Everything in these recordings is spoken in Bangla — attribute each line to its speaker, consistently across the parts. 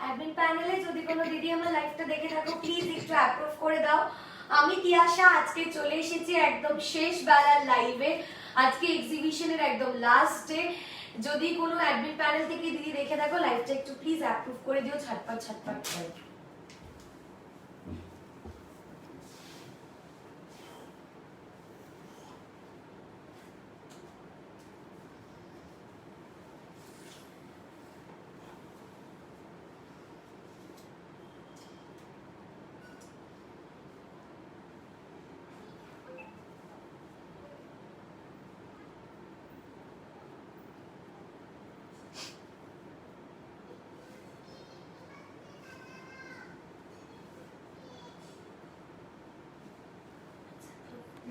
Speaker 1: অ্যাডমিন প্যানেলে যদি কোনো দিদি আমার লাইভটা দেখে থাকো প্লিজ একটু অ্যাপ্রুভ করে দাও। আমি তিয়াশা আজকে চলে এসেছি একদম শেষ বেলার লাইভে, আজকে এক্সিবিশনের একদম লাস্ট ডে। যদি কোনো অ্যাডমিন প্যানেল থেকে দিদি দেখে থাকো লাইভটা একটু প্লিজ অ্যাপ্রুভ করে দিও, ঝটপট ঝটপট করে।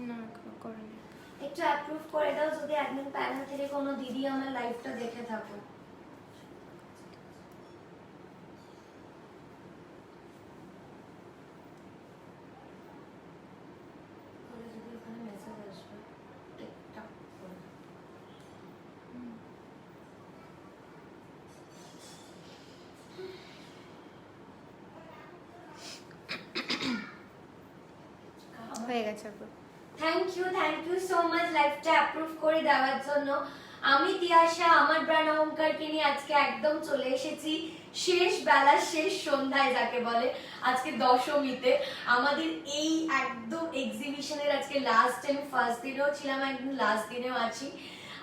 Speaker 2: না করেনি।
Speaker 1: একটু অ্যাপ্রুভ করে দাও যদি অ্যাডমিন প্যানেল থেকে কোনো দিদি আমার লাইভটা দেখে থাকো। যদি ওখানে মেসেজ আসবে টিকটক করে।
Speaker 2: হয়ে গেছে।
Speaker 1: থ্যাংক ইউ সো মাচ লাইভটা অ্যাপ্রুভ করে দেওয়ার জন্য। আমি তিয়াশা আমার ব্র্যান্ড অহংকারকে নিয়ে আজকে একদম চলে এসেছি শেষ বেলা, শেষ সন্ধ্যায় যাকে বলে, আজকে দশমীতে। আমাদের এই একদম এক্সিবিশনের আজকে লাস্ট টাইম, ফার্স্ট দিনেও ছিলাম, একদম লাস্ট দিনেও আছি।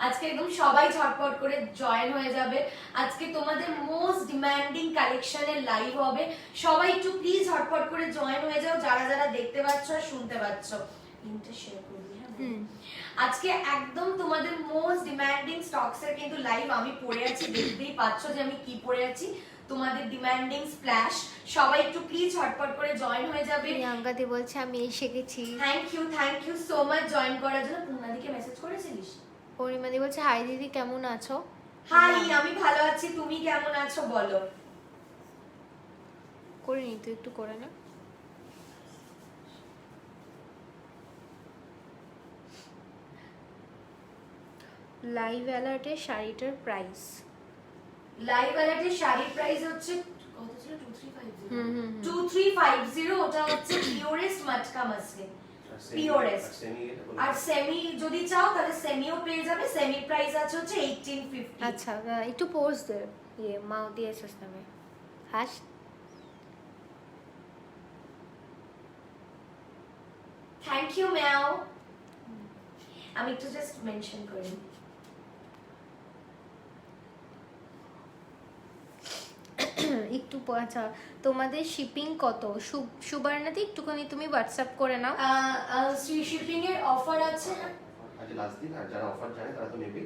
Speaker 1: আজকে একদম সবাই ঝটপট করে জয়েন হয়ে যাবে। আজকে তোমাদের মোস্ট ডিমান্ডিং কালেকশনের লাইভ হবে, সবাই একটু প্লিজ ঝটপট করে জয়েন হয়ে যাও যারা যারা দেখতে পাচ্ছ আর শুনতে পাচ্ছ। লিংকটা শেয়ার করবি। হ্যাঁ, আজকে একদম তোমাদের মোস্ট ডিমান্ডিং স্টকস এর কিন্তু লাইভ আমি পরে আছি, দেখতেই পাচ্ছ যে আমি কি পরে আছি। তোমাদের ডিমান্ডিং স্প্ল্যাশ, সবাই একটু প্লিজ ঝটপট করে জয়েন হয়ে যাবে।
Speaker 2: প্রিয়াঙ্কাদি বলছে আমি এসে গেছি।
Speaker 1: Thank you so much join করার জন্য। পূর্ণাদিকে মেসেজ করেছিলিস?
Speaker 2: পরিমাদি বলছে হাই দিদি কেমন আছো?
Speaker 1: হাই, আমি ভালো আছি, তুমি কেমন আছো বলো?
Speaker 2: করিনি, তুই একটু করে না। লাইভ অ্যালার্টে শাড়িটার প্রাইস,
Speaker 1: লাইভ অ্যালার্টে শাড়ির প্রাইস হচ্ছে কত ছিল? 2350। ওটা হচ্ছে পিওরেস্ট মাটকা মাসলিন, পিওরেস্ট। আর সেমি যদি চাও তাহলে সেমিও পেয়ে যাবে, সেমি প্রাইস আছে হচ্ছে 1850।
Speaker 2: আচ্ছা একটু পোজ দে, ইয়ে মাও দিয়েছিস নামে হাস।
Speaker 1: থ্যাংক ইউ ম্যাও। আমি একটু জাস্ট মেনশন করি।
Speaker 2: একটু আচ্ছা, তোমাদের শিপিং কত? সুবর্ণাদি একটুখানি তুমি হোয়াটসঅ্যাপ করে নাও।
Speaker 1: শিপিং এর অফার আছে
Speaker 3: আজ লাস্ট দিন, আর যারা অফার জানে তারা তো নেবেই।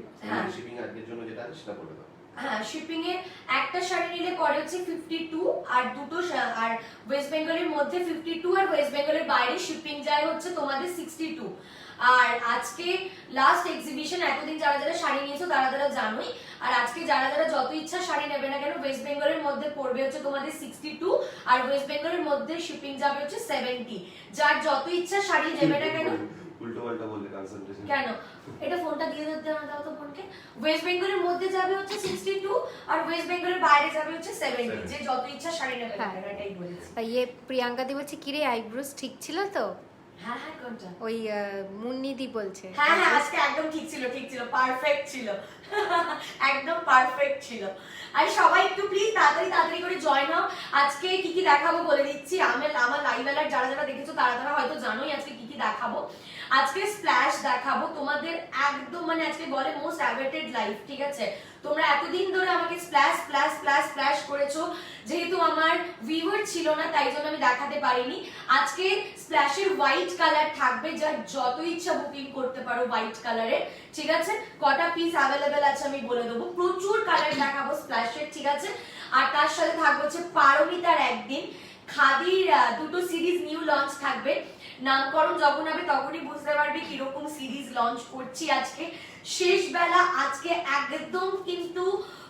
Speaker 3: শিপিং আজকের জন্য যেটা আছে সেটা বলে দাও।
Speaker 1: হ্যাঁ, শিপিং এ একটা শাড়ি নিলে করে হচ্ছে 52, আর দুটো আর ওয়েস্ট বেঙ্গলের মধ্যে 52, আর ওয়েস্ট বেঙ্গলের বাইরে শিপিং যায় হচ্ছে তোমাদের 62। আর আজকে লাস্ট এক্সিবিশন, এতদিন যারা যারা শাড়ি নিয়েছো তারা তারা জানোই। আর আজকে যারা যারা যত ইচ্ছা শাড়ি নেবে না কেন, ওয়েস্ট বেঙ্গলের মধ্যে পড়বে হচ্ছে তোমাদের 62, আর ওয়েস্ট বেঙ্গলের মধ্যে শিপিং যাবে হচ্ছে 70। যার যত ইচ্ছা শাড়ি নেবে না কেন,
Speaker 3: উল্টো পাল্টা বললে কনসেন্ট্রেশন
Speaker 1: কেন এটা ফোনটা দিয়ে দিতে না, দাও তো ফোনকে। ওয়েস্ট বেঙ্গলের মধ্যে যাবে হচ্ছে 62, আর ওয়েস্ট বেঙ্গলের বাইরে যাবে হচ্ছে 70। যে যত ইচ্ছা শাড়ি নেবে না কেন, এটাই বলেছি।
Speaker 2: ইয়ে প্রিয়াঙ্কাদি বলছে কিরে আইব্রোস ঠিক ছিল তো?
Speaker 1: হ্যাঁ হ্যাঁ, কোনটা?
Speaker 2: ওই মুন্নিদি বলছে।
Speaker 1: হ্যাঁ হ্যাঁ, আজকে একদম ঠিক ছিল, পারফেক্ট ছিল, একদম পারফেক্ট ছিল। আর সবাই একটু প্লিজ তাড়াতাড়ি তাড়াতাড়ি করে জয়েন হও। আজকে কি কি দেখাবো বলে দিচ্ছি। আমার লাইভ অ্যালার্ট যারা যারা দেখেছো তারা তারা হয়তো জানোই আজকে কি কি দেখাবো। আজকে স্প্ল্যাশ দেখাবো তোমাদের, একদম মানে আজকে বলে মোস্ট অ্যাওয়েটেড লাইভ, ঠিক আছে? তোমরা এতদিন ধরে আমাকে স্প্ল্যাশ স্প্ল্যাশ স্প্ল্যাশ স্প্ল্যাশ করেছো, যেহেতু আমার ভিউয়ার ছিল না তাই জন্য আমি দেখাতে পারিনি। আজকে স্প্ল্যাশের হোয়াইট কালার থাকবে, যার যত ইচ্ছা বুকিং করতে পারো হোয়াইট কালারের, ঠিক আছে? কটা পিস অ্যাভেলেবেল আছে আমি বলে দেবো, প্রচুর কালার দেখাবো স্প্ল্যাশের, ঠিক আছে? আর তার সাথে থাকবে হচ্ছে পারমিতার একদিন, খাদির দুটো সিরিজ নিউ লঞ্চ থাকবে। নামকরণ যখন হবে তখনই বুঝতে পারবে কিরকম সিরিজ লঞ্চ করছি আজকে শেষ বেলা। আজকে একদম কিন্তু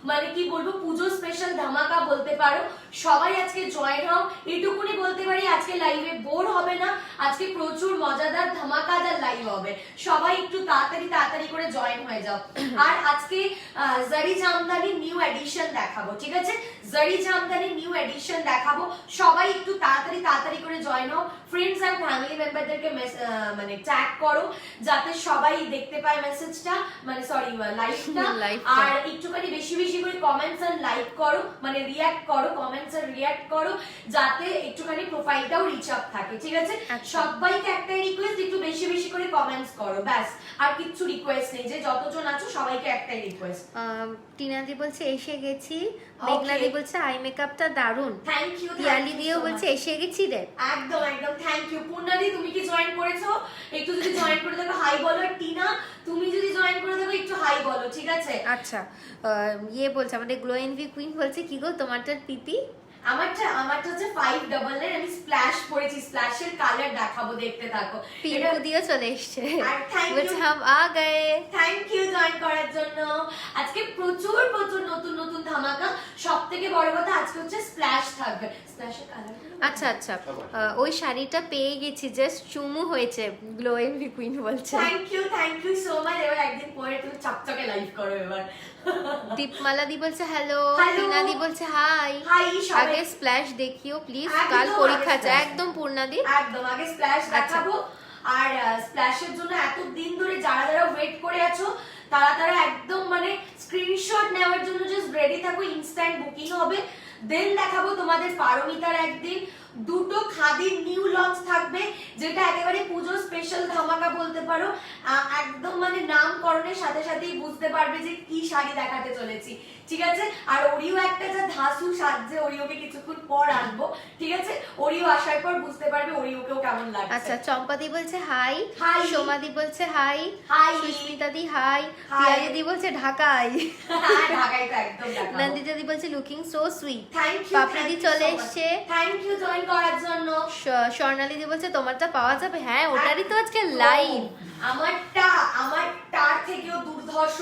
Speaker 1: মানে কি বলবো পুজো স্পেশাল ধামাকা বলতে পারো। সবাই আজকে জয়েন হও, এটুকুনি বলতে পারি আজকে লাইভে বোর হবে না, আজকে প্রচুর মজাদার ধামাকাদার লাইভ হবে, সবাই একটু তাড়াতাড়ি করে জয়েন হয়ে যাও। আর আজকে জারি জামদানি নিউ এডিশন দেখাবো, ঠিক আছে, জারি জামদানি নিউ এডিশন দেখাবো, সবাই একটু তাড়াতাড়ি করে জয়েন হও, ফ্রেন্ডস এন্ড ফ্যামিলি মেম্বারদেরকে মানে ট্যাগ করো যাতে সবাই দেখতে পায় মেসেজটা, মানে সরি লাইভটা। আর একটুখানি বেশি বেশি করে কমেন্টস আর লাইক করো, মানে রিঅ্যাক্ট করো, কমেন্টস আর রিঅ্যাক্ট করো যাতে একটুখানি প্রোফাইলটাও রিচ আপ থাকে, ঠিক আছে। সবাইকে একটাই রিকোয়েস্ট, একটু বেশি বেশি করে কমেন্টস করো, ব্যাস, আর কিছু রিকোয়েস্ট নেই, যে যতজন আছো সবাইকে একটাই রিকোয়েস্ট।
Speaker 2: টিনাদি বলছে এসে গেছি, মেঘনাদি বলছে আই মেকআপটা দারুন,
Speaker 1: থ্যাংক ইউ।
Speaker 2: পিয়ালি দিও বলছে এসে গেছি রে,
Speaker 1: একদম একদম থ্যাংক ইউ। পূর্ণাদি তুমি কি জয়েন করেছো? একটু যদি জয়েন করে দেখো হাই বলো। টিনা তুমি যদি জয়েন করে দেখো একটু হাই বলো, ঠিক আছে।
Speaker 2: আচ্ছা ইয়ে বলছে আমাদের গ্লো এনভি কুইন বলছে কি গো তোমারটার পিপি?
Speaker 1: আমারটা হচ্ছে 599, আমি স্প্ল্যাশ পরেছি, স্প্ল্যাশের কালার দেখাবো, দেখতে থাকো।
Speaker 2: পিঙ্কু দিও চলে এসেছে,
Speaker 1: আর থ্যাংক
Speaker 2: বলছে
Speaker 1: ইউ,
Speaker 2: হাম আ গয়ে।
Speaker 1: থ্যাংক ইউ জয়েন করার জন্য। আজকে প্রচুর নতুন ধামাকা, সবথেকে বড় কথা আজকে হচ্ছে স্প্ল্যাশ থাকবে, স্প্ল্যাশের কালার।
Speaker 2: আচ্ছা আচ্ছা ওই শাড়িটা পেয়ে গেছি, জাস্ট চুমু হয়েছে, গ্লো এনভি কুইন বলছে।
Speaker 1: Thank you so much. এবার একদিন পরে তুমি চকচকে লাইভ করো এবার।
Speaker 2: দীপমালা দি বলছে হ্যালো,
Speaker 1: Hello.
Speaker 2: টিনা দি বলছে হাই,
Speaker 1: হাই সবাই।
Speaker 2: আগে স্প্ল্যাশ দেখিও প্লিজ,
Speaker 1: একদম
Speaker 2: কাল পরীক্ষা
Speaker 1: আগে
Speaker 2: আছে।
Speaker 1: splash।
Speaker 2: একদম পূর্ণাদি
Speaker 1: একদম আগে স্প্ল্যাশ দেখাবো। আর স্প্ল্যাশের জন্য এত দিন ধরে যারা ওয়েট করে আছো তারা একদম মানে স্ক্রিনশট নেওয়ার জন্য জাস্ট রেডি থাকো, ইনস্ট্যান্ট বুকিং হবে। দেন দেখাবো তোমাদের পারমিতার একদিন দুটো খাদির নিউ লঞ্চ থাকবে, যেটা একেবারে পুজো স্পেশাল ধামাকা বলতে পারো, একদম মানে নামকরণের সাথে সাথেই বুঝতে পারবে যে কি শাড়ি দেখাতে চলেছি, ঠিক আছে। আর ওরিও একটা যা ধাসু সাজছে, ওরিওকে কিছুক্ষণ পর আনবো, ঠিক আছে, ওরিও আসার পর বুঝতে পারবে ওরিওকেও কেমন লাগছে।
Speaker 2: আচ্ছা চম্পাদি বলছে হাই,
Speaker 1: হাই।
Speaker 2: সোমাদি বলছে হাই,
Speaker 1: হাই।
Speaker 2: সুস্মিতা দি হাই,
Speaker 1: হাই।
Speaker 2: পিয়ালি দি বলছে ঢাকায়,
Speaker 1: ঢাকায় তো একদম দেখাবো।
Speaker 2: নন্দিতা দি বলছে looking so sweet,
Speaker 1: thank you.
Speaker 2: Papri দি চলে এসছে,
Speaker 1: থ্যাংক ইউ জয়েন করার জন্য।
Speaker 2: স্বর্ণালী দি বলছে তোমারটা পাওয়া যাবে, হ্যাঁ ওটারই তো আজকে লাইভ।
Speaker 1: আমারটার থেকেও দুর্ধর্ষ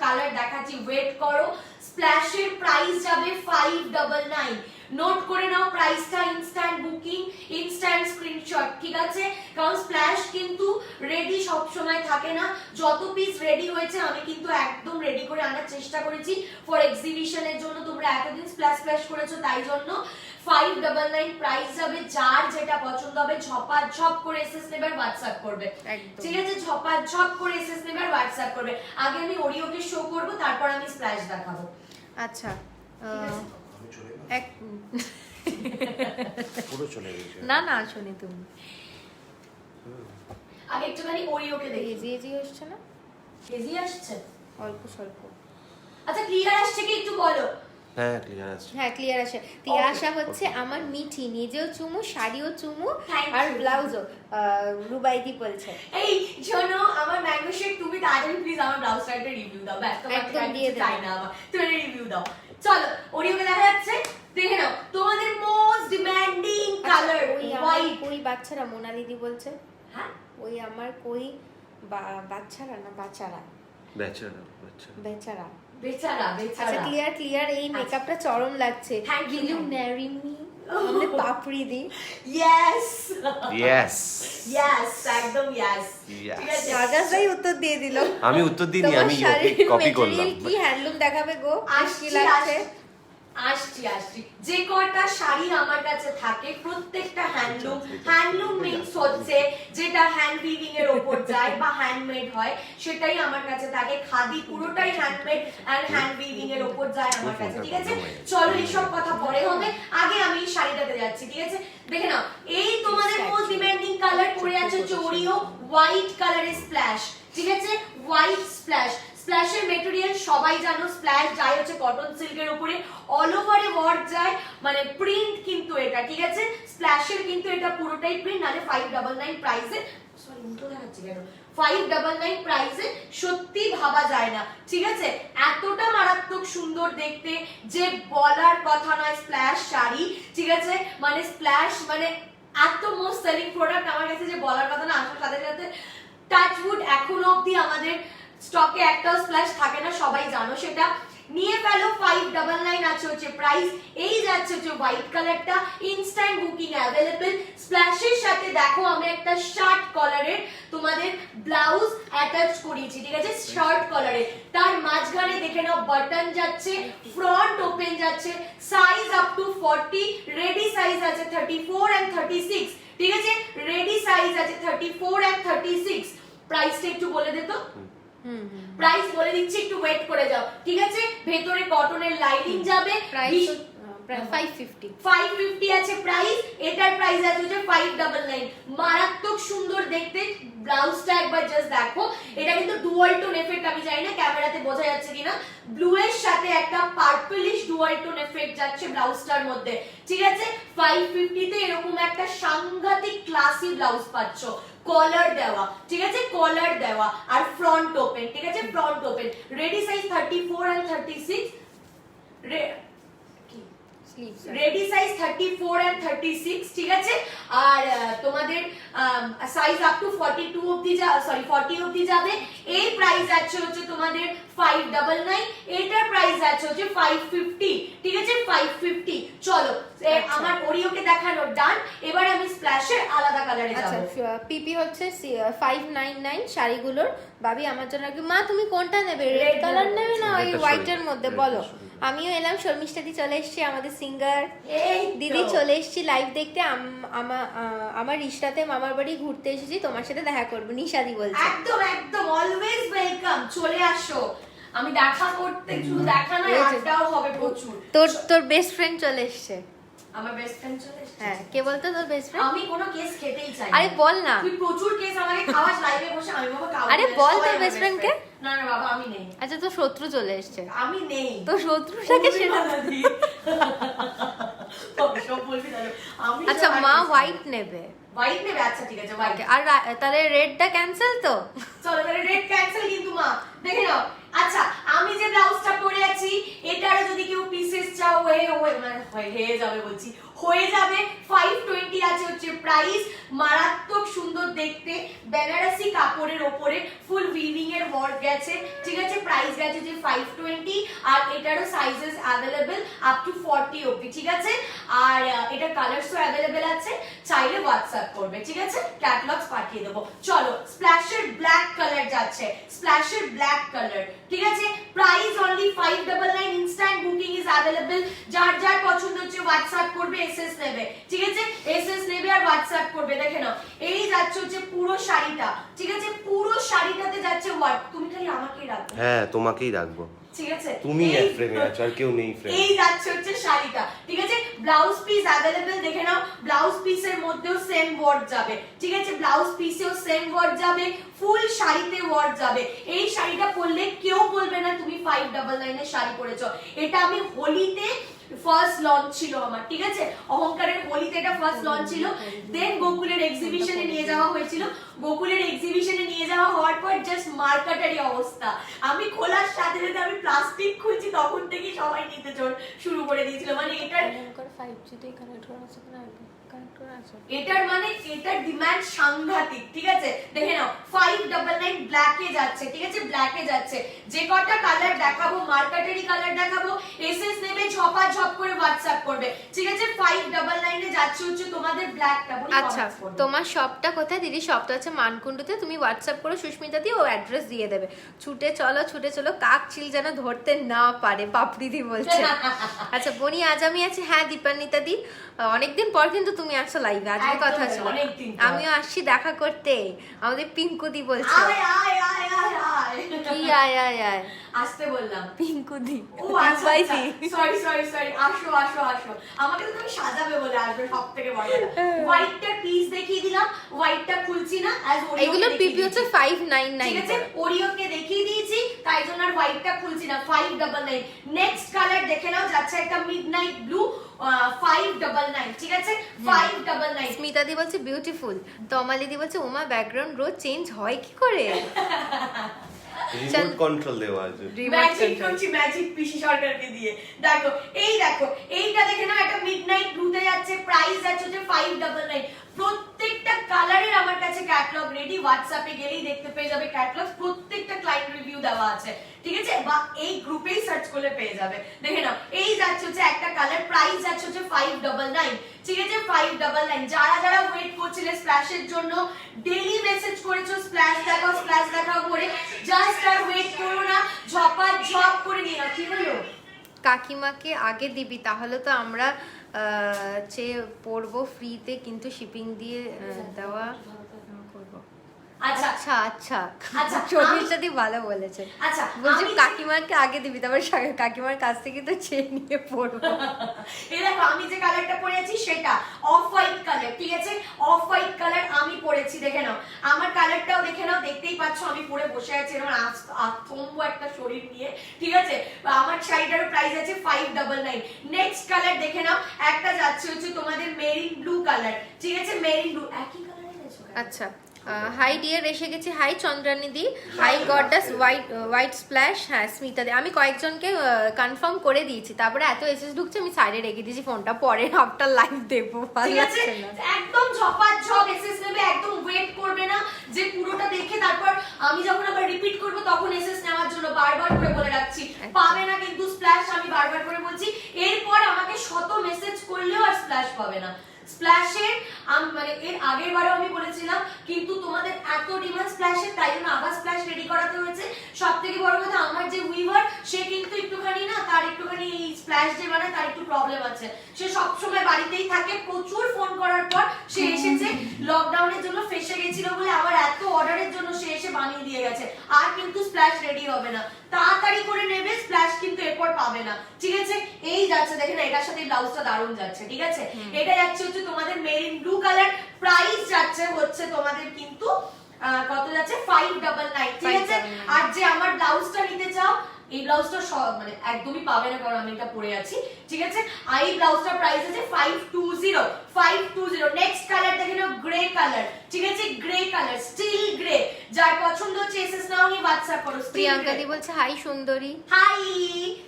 Speaker 1: কালার দেখাচ্ছি, ওয়েট করো। স্প্ল্যাশের প্রাইস যাবে 599, নোট করে নাও প্রাইসটা, ইনস্ট্যান্ট বুকিং, ইনস্ট্যান্ট স্ক্রিনশট, ঠিক আছে। কারণ স্প্ল্যাশ কিন্তু রেডি সব সময় থাকে না, যত পিস রেডি হয়েছে আমি কিন্তু একদম রেডি করে আনার চেষ্টা করেছি ফর এক্সিবিশনের জন্য। তোমরা এতদিন স্প্ল্যাশ করেছো তাই জন্য 599 প্রাইস যাবে। যার যেটা পছন্দ হবে ঝপাঝপ করে এসএস নেবার হোয়াটসঅ্যাপ করবে, ঠিক আছে, ঝপাঝপ করে এসএস নেবার হোয়াটসঅ্যাপ করবে। আগে আমি ওরিওকে শো করব, তারপর আমি স্প্ল্যাশ দেখাবো।
Speaker 2: আচ্ছা এক
Speaker 3: পুরো চলে গেছে।
Speaker 2: না শুনি তুমি
Speaker 1: আগে একটুখানি ওরিওকে দেখি।
Speaker 2: এজি আসছে না,
Speaker 1: কেজি আসছে
Speaker 2: অল্প স্বল্প।
Speaker 1: আচ্ছা ক্লিয়ার আসছে কি একটু বলো।
Speaker 3: হ্যাঁ ক্লিয়ার আছে,
Speaker 2: হ্যাঁ ক্লিয়ার আসে। তিয়াশা হচ্ছে আমার মিঠি, নিজেও চুমু, শাড়িও চুমু,
Speaker 1: Thank
Speaker 2: আর
Speaker 1: you.
Speaker 2: ব্লাউজও রুবাইদি বলছে।
Speaker 1: এই শোনো আমার ম্যাঙ্গো শেক, তুমি তাড়াতাড়ি প্লিজ আমার ব্লাউজটা একটা রিভিউ দাও, ব্যাস তোমার
Speaker 2: একদম
Speaker 1: থেকে
Speaker 2: দিয়ে
Speaker 1: দিয়ে
Speaker 2: দাও।
Speaker 1: চাই না আমার, তুমি রিভিউ দাও। চলো ওরিওকে দেখা যাচ্ছে, দেখে নাও তোমাদের মোস্ট ডিমান্ডিং কালার হোয়াইট।
Speaker 2: কই বাচ্চারা, মোনালিদি বলছে
Speaker 1: হ্যাঁ
Speaker 2: ওই আমার কই বাচ্চারা না বাচ্চারা,
Speaker 3: বেচারা
Speaker 2: বেচারা।
Speaker 1: বেচারা
Speaker 2: আচ্ছা ক্লিয়ার এই মেকআপটা চরম লাগছে।
Speaker 1: Thank you,
Speaker 2: Will you
Speaker 1: thank you.
Speaker 2: marry me? আমাদের পাপড়ি দি।
Speaker 1: ইয়েস
Speaker 3: ইয়েস
Speaker 1: একদম ইয়েস,
Speaker 3: Yes.
Speaker 1: ঠিক আছে।
Speaker 2: আগাসাই উত্তর দিয়ে দিল।
Speaker 3: আমি উত্তর দিইনি,
Speaker 2: তোমার
Speaker 3: আমি
Speaker 2: শাড়ির
Speaker 3: কপি করলাম।
Speaker 2: material কি হ্যান্ডলুম দেখাবে গো, কি
Speaker 1: আসছি
Speaker 2: লাগছে?
Speaker 1: আসছি যে কটা শাড়ি আমার কাছে থাকে প্রত্যেকটা হ্যান্ডলুম মিক্স হচ্ছে, যেটা হ্যান্ড উইভিং এর উপর যায় বা হ্যান্ডমেড হয় সেটাই আমার কাছে থাকে। খাদি পুরোটাই হ্যান্ডমেড এন্ড হ্যান্ড উইভিং এর উপর যায় আমার কাছে, ঠিক আছে। চলো এইসব কথা পরে হবে, আগে আমি এই শাড়িটাতে যাচ্ছি, ঠিক আছে। দেখে নাও এই তোমাদের মোস্ট ডিমান্ডিং কালার পরে আছে চোরিও হোয়াইট কালারের স্প্ল্যাশ, ঠিক আছে, হোয়াইট স্প্ল্যাশ। স্প্ল্যাশের মেটেরিয়াল সবাই জানো, স্প্ল্যাশ যায় হচ্ছে কটন সিল্কের উপরে, অল ওভারে ওয়ার্ক যায়, মানে প্রিন্ট কিন্তু এটা, ঠিক আছে। স্প্ল্যাশের কিন্তু এটা পুরোটাই প্রিন্ট, নালে 599 প্রাইসে, সরি উল্টো দেখাচ্ছি কেন, 599 প্রাইসে সত্যি ভাবা যায় না, ঠিক আছে। এতটা মারাত্মক সুন্দর দেখতে যে বলার কথা নয় স্প্ল্যাশ শাড়ি, ঠিক আছে। মানে স্প্ল্যাশ মানে এত মোস্ট সেলিং প্রোডাক্ট আমার কাছে যে বলার কথা না। আসার সাথে সাথে টাচউড এখনো অবধি আমাদের স্টকে একটাও স্প্ল্যাশ থাকে না, সবাই জানো সেটা। নিয়ে নিয়ে ফেলো 599 আছে হচ্ছে প্রাইস। এই যাচ্ছে হচ্ছে হোয়াইট কালারটা, ইনস্ট্যান্ট বুকিং অ্যাভেলেবল। স্প্ল্যাশের সাথে দেখো আমি একটা শার্ট কলারের তোমাদের ব্লাউজ অ্যাটাচ করিয়েছি, ঠিক আছে, শার্ট কলারে। তার মাঝখানে দেখে নাও বাটন যাচ্ছে, ফ্রন্ট ওপেন যাচ্ছে, size up to 40, ready size আছে 34 এন্ড 36, ঠিক আছে, রেডি সাইজ আছে 34 এন্ড 36। প্রাইসটা একটু বলে দে তো। প্রাইস বলে দিচ্ছি, একটু ওয়েট করে যাও, ঠিক আছে। ভেতরে কটনের লাইনিং যাবে,
Speaker 2: প্রাইস 550
Speaker 1: 550 আছে প্রাইস। এটার প্রাইস আছে হচ্ছে 599। মারাত্মক সুন্দর দেখতে, ব্লাউজটা একবার জাস্ট দেখো। এটা কিন্তু ডুয়াল টোন এফেক্ট, আমি জানি না ক্যামেরাতে বোঝা যাচ্ছে কিনা, ব্লু এর সাথে একটা পার্পলিশ ডুয়াল টোন এফেক্ট যাচ্ছে ব্লাউজটার মধ্যে, ঠিক আছে। 550 তে এরকম একটা সাংঘাতিক ক্লাসি ব্লাউজ পাচ্ছ, কলার দেওয়া, ঠিক আছে, কলার দেওয়া, আর ফ্রন্ট ওপেন, ঠিক আছে, front open. Ready size 34 and 36, ready size 34 and 36, ঠিক আছে। আর তোমাদের সাইজ আপ টু 42 অবধি 40 অবধি যাবে। এই প্রাইস আছে হচ্ছে তোমাদের 599, এটার প্রাইস আছে হচ্ছে 550, ঠিক আছে, 550। চলো আমার ওরিওকে দেখানো ডান, এবার আমি স্প্ল্যাশের আলাদা কালারে যাব।
Speaker 2: আচ্ছা, পিপি হচ্ছে 599 শাড়িগুলোর। ভাবি আমার জন্য কি, মা তুমি কোনটা নেবে, রেড কালার নেবে না ওই হোয়াইটের মধ্যে বলো। আমিও এলাম, শর্মিষ্ঠা দি চলে এসেছি, আমাদের সিঙ্গার দিদি চলে এসেছি লাইভ দেখতে। আমার রিশরাতে মামার বাড়ি ঘুরতে এসেছি, তোমার সাথে দেখা করবো, নিশাদি বলছে।
Speaker 1: একদম একদম অলওয়েজ ওয়েলকাম, চলে আসো। আমি দেখা করতে, শুধু দেখা নয় আড্ডাও হবে প্রচুর।
Speaker 2: তোর বেস্ট ফ্রেন্ড চলে এসেছে।
Speaker 1: আমার বেস্ট ফ্রেন্ড চলে এসেছে।
Speaker 2: হ্যাঁ, কে বলতো তোর বেস্ট ফ্রেন্ড?
Speaker 1: আমি কোনো কেস খেতেই চাই না।
Speaker 2: আরে বল না,
Speaker 1: তুই প্রচুর কেস আমাকে খাওয়াস লাইভে বসে, আমি বাবা খাওয়া।
Speaker 2: আরে বল তোর বেস্ট ফ্রেন্ড কে?
Speaker 1: না না বাবা আমি নেই।
Speaker 2: আচ্ছা, তোর শত্রু চলে এসেছে।
Speaker 1: আমি নেই।
Speaker 2: তোর শত্রুটাকে সেটা
Speaker 1: সব বলবি না। আমি
Speaker 2: আচ্ছা, মা হোয়াইট নেবে।
Speaker 1: হোয়াইট নেবে, আচ্ছা ঠিক আছে হোয়াইট।
Speaker 2: আর তাহলে রেডটা ক্যান্সেল তো?
Speaker 1: চলো তাহলে রেড ক্যান্সেল, কিন্তু মা দেখে নাও। আচ্ছা, আমি যে ব্লাউজটা পরে আছি, এটারও যদি কেউ পিসেস চাও হয়ে যাবে, বলছি হয়ে যাবে। 520 আছে হচ্ছে প্রাইস। মারাত্মক সুন্দর দেখতে, বেনারসি কাপড়ের উপরে ফুল উইভিং এর ওয়ার্ক গেছে, ঠিক আছে। প্রাইস গেছে যে 520, আর এটারও সাইজেস अवेलेबल আপ টু 40 অবধি, ঠিক আছে। আর এটা কালারসও अवेलेबल আছে, চাইলে হোয়াটসঅ্যাপ করবে, ঠিক আছে, ক্যাটালগস পাঠিয়ে দেবো। চলো স্প্ল্যাশের ব্ল্যাক কালার যাচ্ছে, স্প্ল্যাশের ব্ল্যাক কালার, ঠিক আছে। Price only 599, instant booking is available. যার যার পছন্দ হচ্ছে হোয়াটসঅ্যাপ করবে, এসএস নেবে, ঠিক আছে, এসএস নেবে আর হোয়াটসঅ্যাপ করবে। দেখে নাও, এই যাচ্ছে হচ্ছে পুরো শাড়িটা, ঠিক আছে, পুরো শাড়িটাতে যাচ্ছে হোয়াট। তুমি খালি আমাকেই রাখবে।
Speaker 3: হ্যাঁ, তোমাকেই রাখবো,
Speaker 1: ঠিক আছে,
Speaker 3: তুমি এক ফ্রেমে আছো, আর কেউ নেই ফ্রেমে।
Speaker 1: এই যাচ্ছে হচ্ছে শাড়িটা, ঠিক আছে। ব্লাউজ পিস अवेलेबल, দেখে নাও, ব্লাউজ পিসের মধ্যেও সেম ওয়ার্ক যাবে, ঠিক আছে, ব্লাউজ পিসেও সেম ওয়ার্ক যাবে, ফুল শাড়িতে ওয়ার্ক যাবে। এই শাড়িটা পরলে কেউ বলবে না তুমি 599 এর শাড়ি পরেছো। এটা আমি হোলিতে ফার্স্ট লঞ্চ ছিল আমার, ঠিক আছে, অহংকারের হোলিতে এটা ফার্স্ট লঞ্চ ছিল। দেন গোকুলের এক্সিবিশনে নিয়ে যাওয়া হয়েছিল। গোকুলের এক্সিবিশনে নিয়ে যাওয়া হওয়ার পর জাস্ট মার্কেটারি অবস্থা। আমি খোলার সাথে সাথে আমি প্লাস্টিক খুঁজছি, তখন থেকে সবাই নিতে শুরু করে দিয়েছিল। মানে এটার
Speaker 2: 5G তে কানেক্ট করা আছে না?
Speaker 1: এটার মানে এটার ডিমান্ড সাংঘাতিক, ঠিক আছে। দেখে নাও 599 ব্ল্যাকে যাচ্ছে, ঠিক আছে, ব্ল্যাকে যাচ্ছে। যে কটা কালার দেখাবো, মার্কেটারি কালার দেখাবো, এসএস নেবে, ঝপা ঝপ করে হোয়াটসঅ্যাপ করবে, ঠিক আছে। 599 এ যাচ্ছে হচ্ছে তোমাদের ব্ল্যাকটা।
Speaker 2: আচ্ছা, তোমার শপটা কোথায় দিদি? শপটা হচ্ছে মানকুণ্ডুতে। তুমি হোয়াটসঅ্যাপ করে সুস্মিতা দিয়ে ও অ্যাড্রেস দিয়ে দেবে। ছুটে চলো, কাক চিল যেন ধরতে না পারে, পাপড়ি দি বলছে। আচ্ছা বনি, আজ আমি আছি। হ্যাঁ দীপান্বিতা দি, অনেকদিন পর কিন্তু তুমি আসছো লাইভে, আজকে কথা ছিল। আমিও আসছি দেখা করতে। আমাদের পিঙ্কু দি বলছে কি আয় আয় আয়
Speaker 1: আসতে বললাম,
Speaker 2: পিঙ্কু দি।
Speaker 1: ও আচ্ছা, সরি, আসো। আমাকে তো তুমি সাজাবে বলে আসবে, সবথেকে বড় কথা। হোয়াইটটা পিস দেখিয়ে দিলাম, হোয়াইটটা খুলছি না।
Speaker 2: এগুলো পিপি হচ্ছে 599,
Speaker 1: ঠিক আছে, ওরিওকে দেখিয়ে দিয়েছি, তাই জন্য আর হোয়াইটটা খুলছি না। 599। নেক্সট কালার দেখে নাও, যাচ্ছে একটা মিডনাইট ব্লু, 599, ঠিক আছে, 599।
Speaker 2: স্মিতা দি বলছে বিউটিফুল। তমালি দি বলছে ওমা ব্যাকগ্রাউন্ড রোজ চেঞ্জ হয় কি করে?
Speaker 3: রিমোট কন্ট্রোল দেওয়া আছে,
Speaker 1: ম্যাজিক পিসি সরকারকে দিয়ে। দেখো এইটা দেখে নাও, এটা মিডনাইট ব্লুতে যাচ্ছে। প্রাইস আছে 599। প্রত্যেকটা প্রত্যেকটা কালারের আমার কাছে ক্যাটালগ রেডি, হোয়াটসঅ্যাপে গেলেই দেখতে পেয়ে যাবে ক্যাটালগ, প্রত্যেকটা ক্লায়েন্ট রিভিউ দেওয়া আছে, ঠিক আছে, বা এই গ্রুপেই সার্চ করলে পেয়ে যাবে। দেখে নাও, এই যাচ্ছে হচ্ছে একটা কালার, প্রাইস যাচ্ছে হচ্ছে 599, ঠিক আছে, 599। যারা যারা ওয়েট করছিলে স্প্ল্যাশের জন্য, ডেইলি মেসেজ করেছো স্প্ল্যাশ দেখাও করে, জাস্ট আর ওয়েট করো না, ঝপ করে নিয়ে নাও। কি হলো?
Speaker 2: কাকিমাকে আগে দিবি, তাহলে তো আমরা চেয়ে পড়বো ফ্রিতে, কিন্তু শিপিং দিয়ে দেওয়া করবো।
Speaker 1: আচ্ছা
Speaker 2: আচ্ছা আচ্ছা
Speaker 1: আচ্ছা,
Speaker 2: চব্বিশ সাথী ভালো বলেছে।
Speaker 1: আচ্ছা,
Speaker 2: বলছি
Speaker 1: আমি-
Speaker 2: কাকিমাকে আগে দিবি, তারপর কাকিমার কাছ থেকে তো চেয়ে নিয়ে পড়বো।
Speaker 1: এই দেখো, আমি যে কালারটা পরে আছি সেটা অফ হোয়াইট কালার, ঠিক আছে, অফ হোয়াইট কালার আমি পরেছি। দেখে নাও আমার কালারটাও, দেখে নাও, দেখতেই পাচ্ছ আমি পরে বসে আছি এরকম আতম্ব একটা শরীর নিয়ে, ঠিক আছে। আমার শাড়িটার প্রাইস আছে 599। নেক্সট কালার দেখে নাও, একটা যাচ্ছে হচ্ছে তোমাদের মেরিন ব্লু কালার, ঠিক আছে, মেরিন ব্লু, একই কালার এনেছো?
Speaker 2: আচ্ছা, হাই ডিয়ার এসে গেছি, হাই চন্দ্রানী দি, হাই গডাস হোয়াইট স্প্ল্যাশ, হ্যাঁ স্মিতা দি। আমি কয়েকজনকে কনফার্ম করে দিয়েছি, তারপরে এত এসএস ঢুকছে আমি সাইডে রেখে দিয়েছি ফোনটা, পরে আফটার লাইভ দেবো, ভালো
Speaker 1: ঠিক আছে,
Speaker 2: লাগছে না।
Speaker 1: একদম ঝপাঝপ এসএস নেবে, একদম ওয়েট করবে না যে পুরোটা দেখে তারপর আমি যখন আবার রিপিট করব তখন এসএস নেওয়ার জন্য বারবার করে বলে রাখছি, পাবে না কিন্তু স্প্ল্যাশ, আমি বারবার করে বলছি। এরপর আমাকে শত মেসেজ করলেও আর স্প্ল্যাশ পাবে না। স্প্ল্যাশের মানে এর আগের বারেও আমি বলেছিলাম, কিন্তু তোমাদের এত ডিমান্ড স্প্ল্যাশের, তাই জন্য আবার স্প্ল্যাশ রেডি করাতে হয়েছে। সবথেকে বড় কথা, আমার যে উইভার সে কিন্তু একটুখানি না, তার একটুখানি এই স্প্ল্যাশ যে বানায় তার একটু প্রবলেম আছে, সে সব সময় বাড়িতেই থাকে, প্রচুর ফোন করার পর সে এসেছে, লকডাউনের জন্য ফেসে গেছিল বলে আবার এত অর্ডারের জন্য সে এসে বানিয়ে দিয়ে গেছে। আর কিন্তু স্প্ল্যাশ রেডি হবে না, তাড়াতাড়ি করে নেবে, স্প্ল্যাশ কিন্তু এরপর পাবে না, ঠিক আছে। এই যাচ্ছে, দেখেন এটার সাথে ব্লাউজটা দারুণ যাচ্ছে, ঠিক আছে। এটা যাচ্ছে হচ্ছে তোমাদের মেরিন ব্লু কালার, প্রাইস যাচ্ছে হচ্ছে তোমাদের কিন্তু কত যাচ্ছে 599, ঠিক আছে। আর যে আমার ব্লাউজটা নিতে চাও, এই ব্লাউজটা মানে একদমই পাবে না, কারণ আমি এটা পরে আছি, ঠিক আছে। আর এই ব্লাউজটার প্রাইস আছে 520। নেক্সট কালার দেখে নাও, গ্রে কালার, ঠিক আছে, গ্রে কালার, স্টিল গ্রে। যার পছন্দ হচ্ছে এসএস নাও, নি হোয়াটসঅ্যাপ করো।
Speaker 2: প্রিয়াঙ্কা দি বলছে হাই সুন্দরী,
Speaker 1: হাই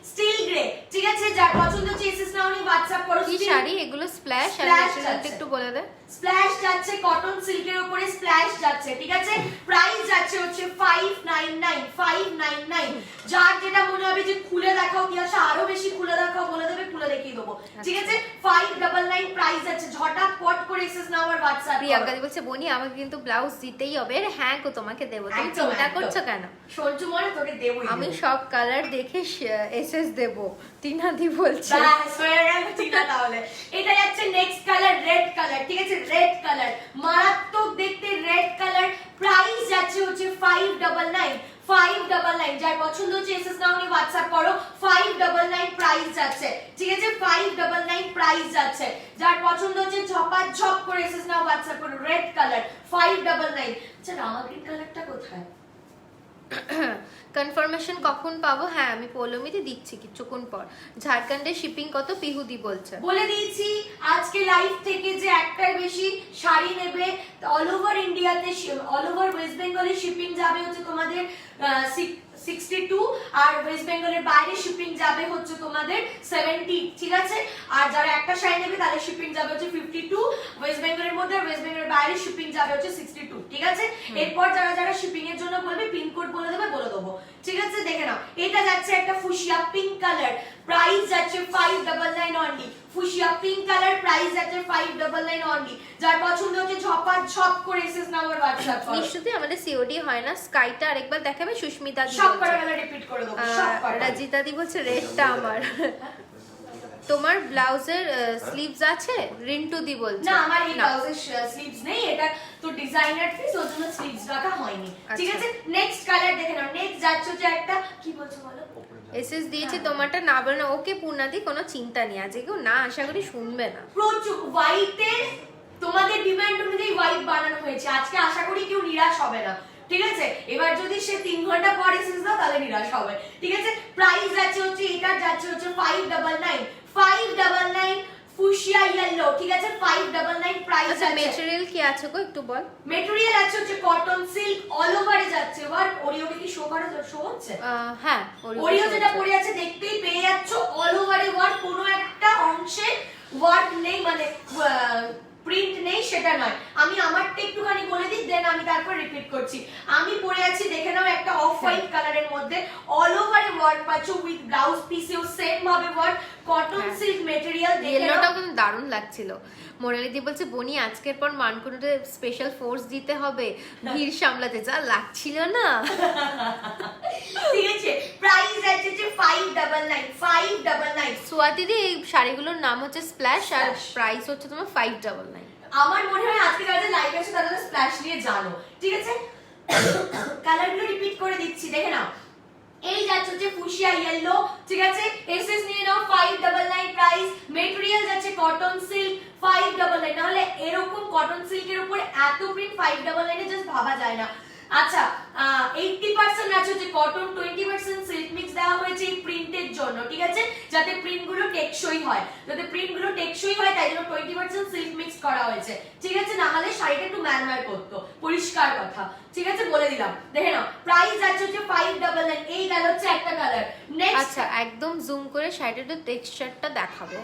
Speaker 1: স্টিল গ্রে, ঠিক আছে, যার পছন্দ হচ্ছে এসএস নাও, নি হোয়াটসঅ্যাপ করো।
Speaker 2: কি শাড়ি এগুলো? স্প্ল্যাশ আর ন্যাচারাল একটু বলে দে।
Speaker 1: স্প্ল্যাশ যাচ্ছে কটন সিল্কের উপরে, স্প্ল্যাশ যাচ্ছে, ঠিক আছে। প্রাইস যাচ্ছে হচ্ছে 599। যার যেটা মনে হবে যে খুলে দেখাও, কি আছে আরো বেশি খুলে দেখাও বলে দেবে, খুলে দেখিয়ে দেবো, ঠিক আছে। 599 প্রাইস যাচ্ছে, ঝটাপট করে এসএস নাও আর হোয়াটসঅ্যাপ।
Speaker 2: প্রিয়াঙ্কা দি বলছে বনি আমাকে কিন্তু ব্লাউজ দিতেই হবে। হ্যাঁ গো, তোমাকে দেবো, তুমি
Speaker 1: একদম,
Speaker 2: চিন্তা
Speaker 1: একদম।
Speaker 2: করছো কেন?
Speaker 1: সঞ্জু মনে তোকে দেবই,
Speaker 2: আমি সব কালার দেখে এসএস দেবো, টিনা দি বলছে।
Speaker 1: ব্যাস হয়ে গেল, ঠিক আছে। তাহলে এটা যাচ্ছে নেক্সট কালার, রেড কালার, ঠিক আছে, রেড কালার, মারাত্মক দেখতে রেড কালার। প্রাইস যাচ্ছে হচ্ছে 599। যার পছন্দ হচ্ছে এসএস নাও, নি হোয়াটসঅ্যাপ করো। 599 প্রাইস যাচ্ছে, ঠিক আছে, 599 প্রাইস যাচ্ছে। যার পছন্দ হচ্ছে ঝপাঝপ করে এসএস নাও, হোয়াটসঅ্যাপ করো। Red colour 599। আচ্ছা, রামা গ্রিন কালারটা কোথায়?
Speaker 2: কনফার্মেশন কখন পাবো? হ্যাঁ আমি পৌলমিতে দিচ্ছি কিছুক্ষণ পর। ঝাড়খণ্ডের শিপিং কত? পিহুদি বলছে।
Speaker 1: বলে দিয়েছি আজকে লাইভ থেকে যে একটার বেশি শাড়ি নেবে, অল ওভার ইন্ডিয়াতে, অল ওভার ওয়েস্ট বেঙ্গলে শিপিং যাবে হচ্ছে তোমাদের 62, আর ওয়েস্ট বেঙ্গলের বাইরে শিপিং যাবে হচ্ছে তোমাদের 70, ঠিক আছে। আর যারা একটা শাড়ি নেবে তাদের শিপিং যাবে হচ্ছে 52 ওয়েস্ট বেঙ্গলের মধ্যে, আর ওয়েস্ট বেঙ্গলের বাইরে শিপিং যাবে হচ্ছে 62, ঠিক আছে। এরপর যারা যারা শিপিং এর জন্য বলবে পিনকোড বলে দেবে, বলে দেবো, ঠিক আছে। দেখে নাও, এটা যাচ্ছে একটা ফুশিয়া পিঙ্ক কালার, প্রাইস যাচ্ছে 599 only. Fuchsia pink colour, price যাচ্ছে 599 অনলি। যার পছন্দ হচ্ছে ঝপাঝপ করে এসএস নাম্বার হোয়াটসঅ্যাপ করো।
Speaker 2: নিশ্চিতই আমাদের সিওডি হয় না। স্কাইটা আরেকবার দেখাবে? সুস্মিতা দি
Speaker 1: সব
Speaker 2: বলছে।
Speaker 1: কটা বেলা রিপিট করে দেবো, সব কটা।
Speaker 2: রাজিতা দি বলছে রেডটা আমার। তোমার ব্লাউজের স্লিভস আছে? রিন্টু দি বলছে।
Speaker 1: না, আমার এই ব্লাউজের স্লিভস নেই, এটা তো ডিজাইনার পিস, ওর জন্য স্লিভস রাখা হয়নি, ঠিক আছে। নেক্সট কালার দেখে নাও, নেক্সট যাচ্ছে যে একটা, কি বলছো বলো?
Speaker 2: এসএস দিয়েছি তোমারটা না বলে না। ওকে পূর্ণাদি, কোনো চিন্তা নেই, আজকে কেউ না আশা করি শুনবে না।
Speaker 1: প্রচুর হোয়াইটের তোমাদের ডিমান্ড অনুযায়ী হোয়াইট বানানো হয়েছে, আজকে আশা করি কেউ নিরাশ হবে না, ঠিক আছে। এবার যদি সে 3 ঘন্টা পর এসেছে দাও তাহলে নিরাশ হবে, ঠিক আছে। প্রাইস যাচ্ছে হচ্ছে, এটা যাচ্ছে হচ্ছে 599 ফুশিয়া ইয়েলো, ঠিক আছে, 599 প্রাইস
Speaker 2: আচ্ছা
Speaker 1: আছে।
Speaker 2: ম্যাটেরিয়াল কি আছে গো একটু বল।
Speaker 1: ম্যাটেরিয়াল আছে হচ্ছে কটন সিল্ক, অল ওভারে যাচ্ছে। ওয়ার ওরিওকে কি শো করে, শো হচ্ছে?
Speaker 2: হ্যাঁ
Speaker 1: ওরিও যেটা পরে আছে দেখতেই পেয়ে যাচ্ছ, অল ওভারে ওয়ার্ক, কোনো একটা অংশে ওয়ার্ক নেই, মানে প্রিন্ট নেই সেটা নয়, আমি আমারটা একটুখানি বলে দিই, দেন আমি তারপর রিপিট করছি। আমি পরে আছি দেখে নাও একটা অফ হোয়াইট কালারের মধ্যে, অল ওভারে ওয়ার্ক পাচ্ছ উইথ ব্লাউজ পিসেও সেম ভাবে ওয়ার্ক, কটন সিল্ক মেটেরিয়াল। দেখে নাও
Speaker 2: ইয়েলোটাও কিন্তু দারুণ লাগছিল। মোনালিদি বলছে বনি আজকের পর মানকুণ্ডতে স্পেশাল ফোর্স দিতে হবে ভিড় সামলাতে, যা লাগছিল না।
Speaker 1: ঠিক আছে, প্রাইস আছে যে 599
Speaker 2: সোয়াতিদি এই শাড়িগুলোর নাম হচ্ছে স্প্ল্যাশ আর প্রাইস হচ্ছে তোমার 599।
Speaker 1: আমার মনে হয় আজকে যারা লাইভ আছে তারা স্প্ল্যাশ নিয়ে জানো, ঠিক আছে। কালারগুলো রিপিট করে দিচ্ছি, দেখে নাও। এই যাচ্ছে হচ্ছে ফুশিয়া ইয়েলো, ঠিক আছে, এসএস নিয়ে নাও 599 প্রাইস। মেটেরিয়াল যাচ্ছে কটন সিল্ক 599, নাহলে এরকম কটন সিল্কের উপর এত প্রিন্ট 599 এ জাস্ট ভাবা যায় না। আচ্ছা 80% আছে হচ্ছে কটন, 20% সিল্ক মিক্স দেওয়া হয়েছে এই প্রিন্টের জন্য, ঠিক আছে, যাতে প্রিন্টগুলো টেকসই হয়, যাতে প্রিন্টগুলো টেকসই হয় তাই জন্য 20% সিল্ক মিক্স করা হয়েছে, ঠিক আছে, না হলে শাড়িটা একটু ম্যানমার করতো, পরিষ্কার কথা, ঠিক আছে, বলে দিলাম। দেখে নাও প্রাইস আছে হচ্ছে 599। এই গেল হচ্ছে একটা কালার। নেক্সট,
Speaker 2: আচ্ছা একদম জুম করে শাড়িটার টেক্সচারটা দেখাবে,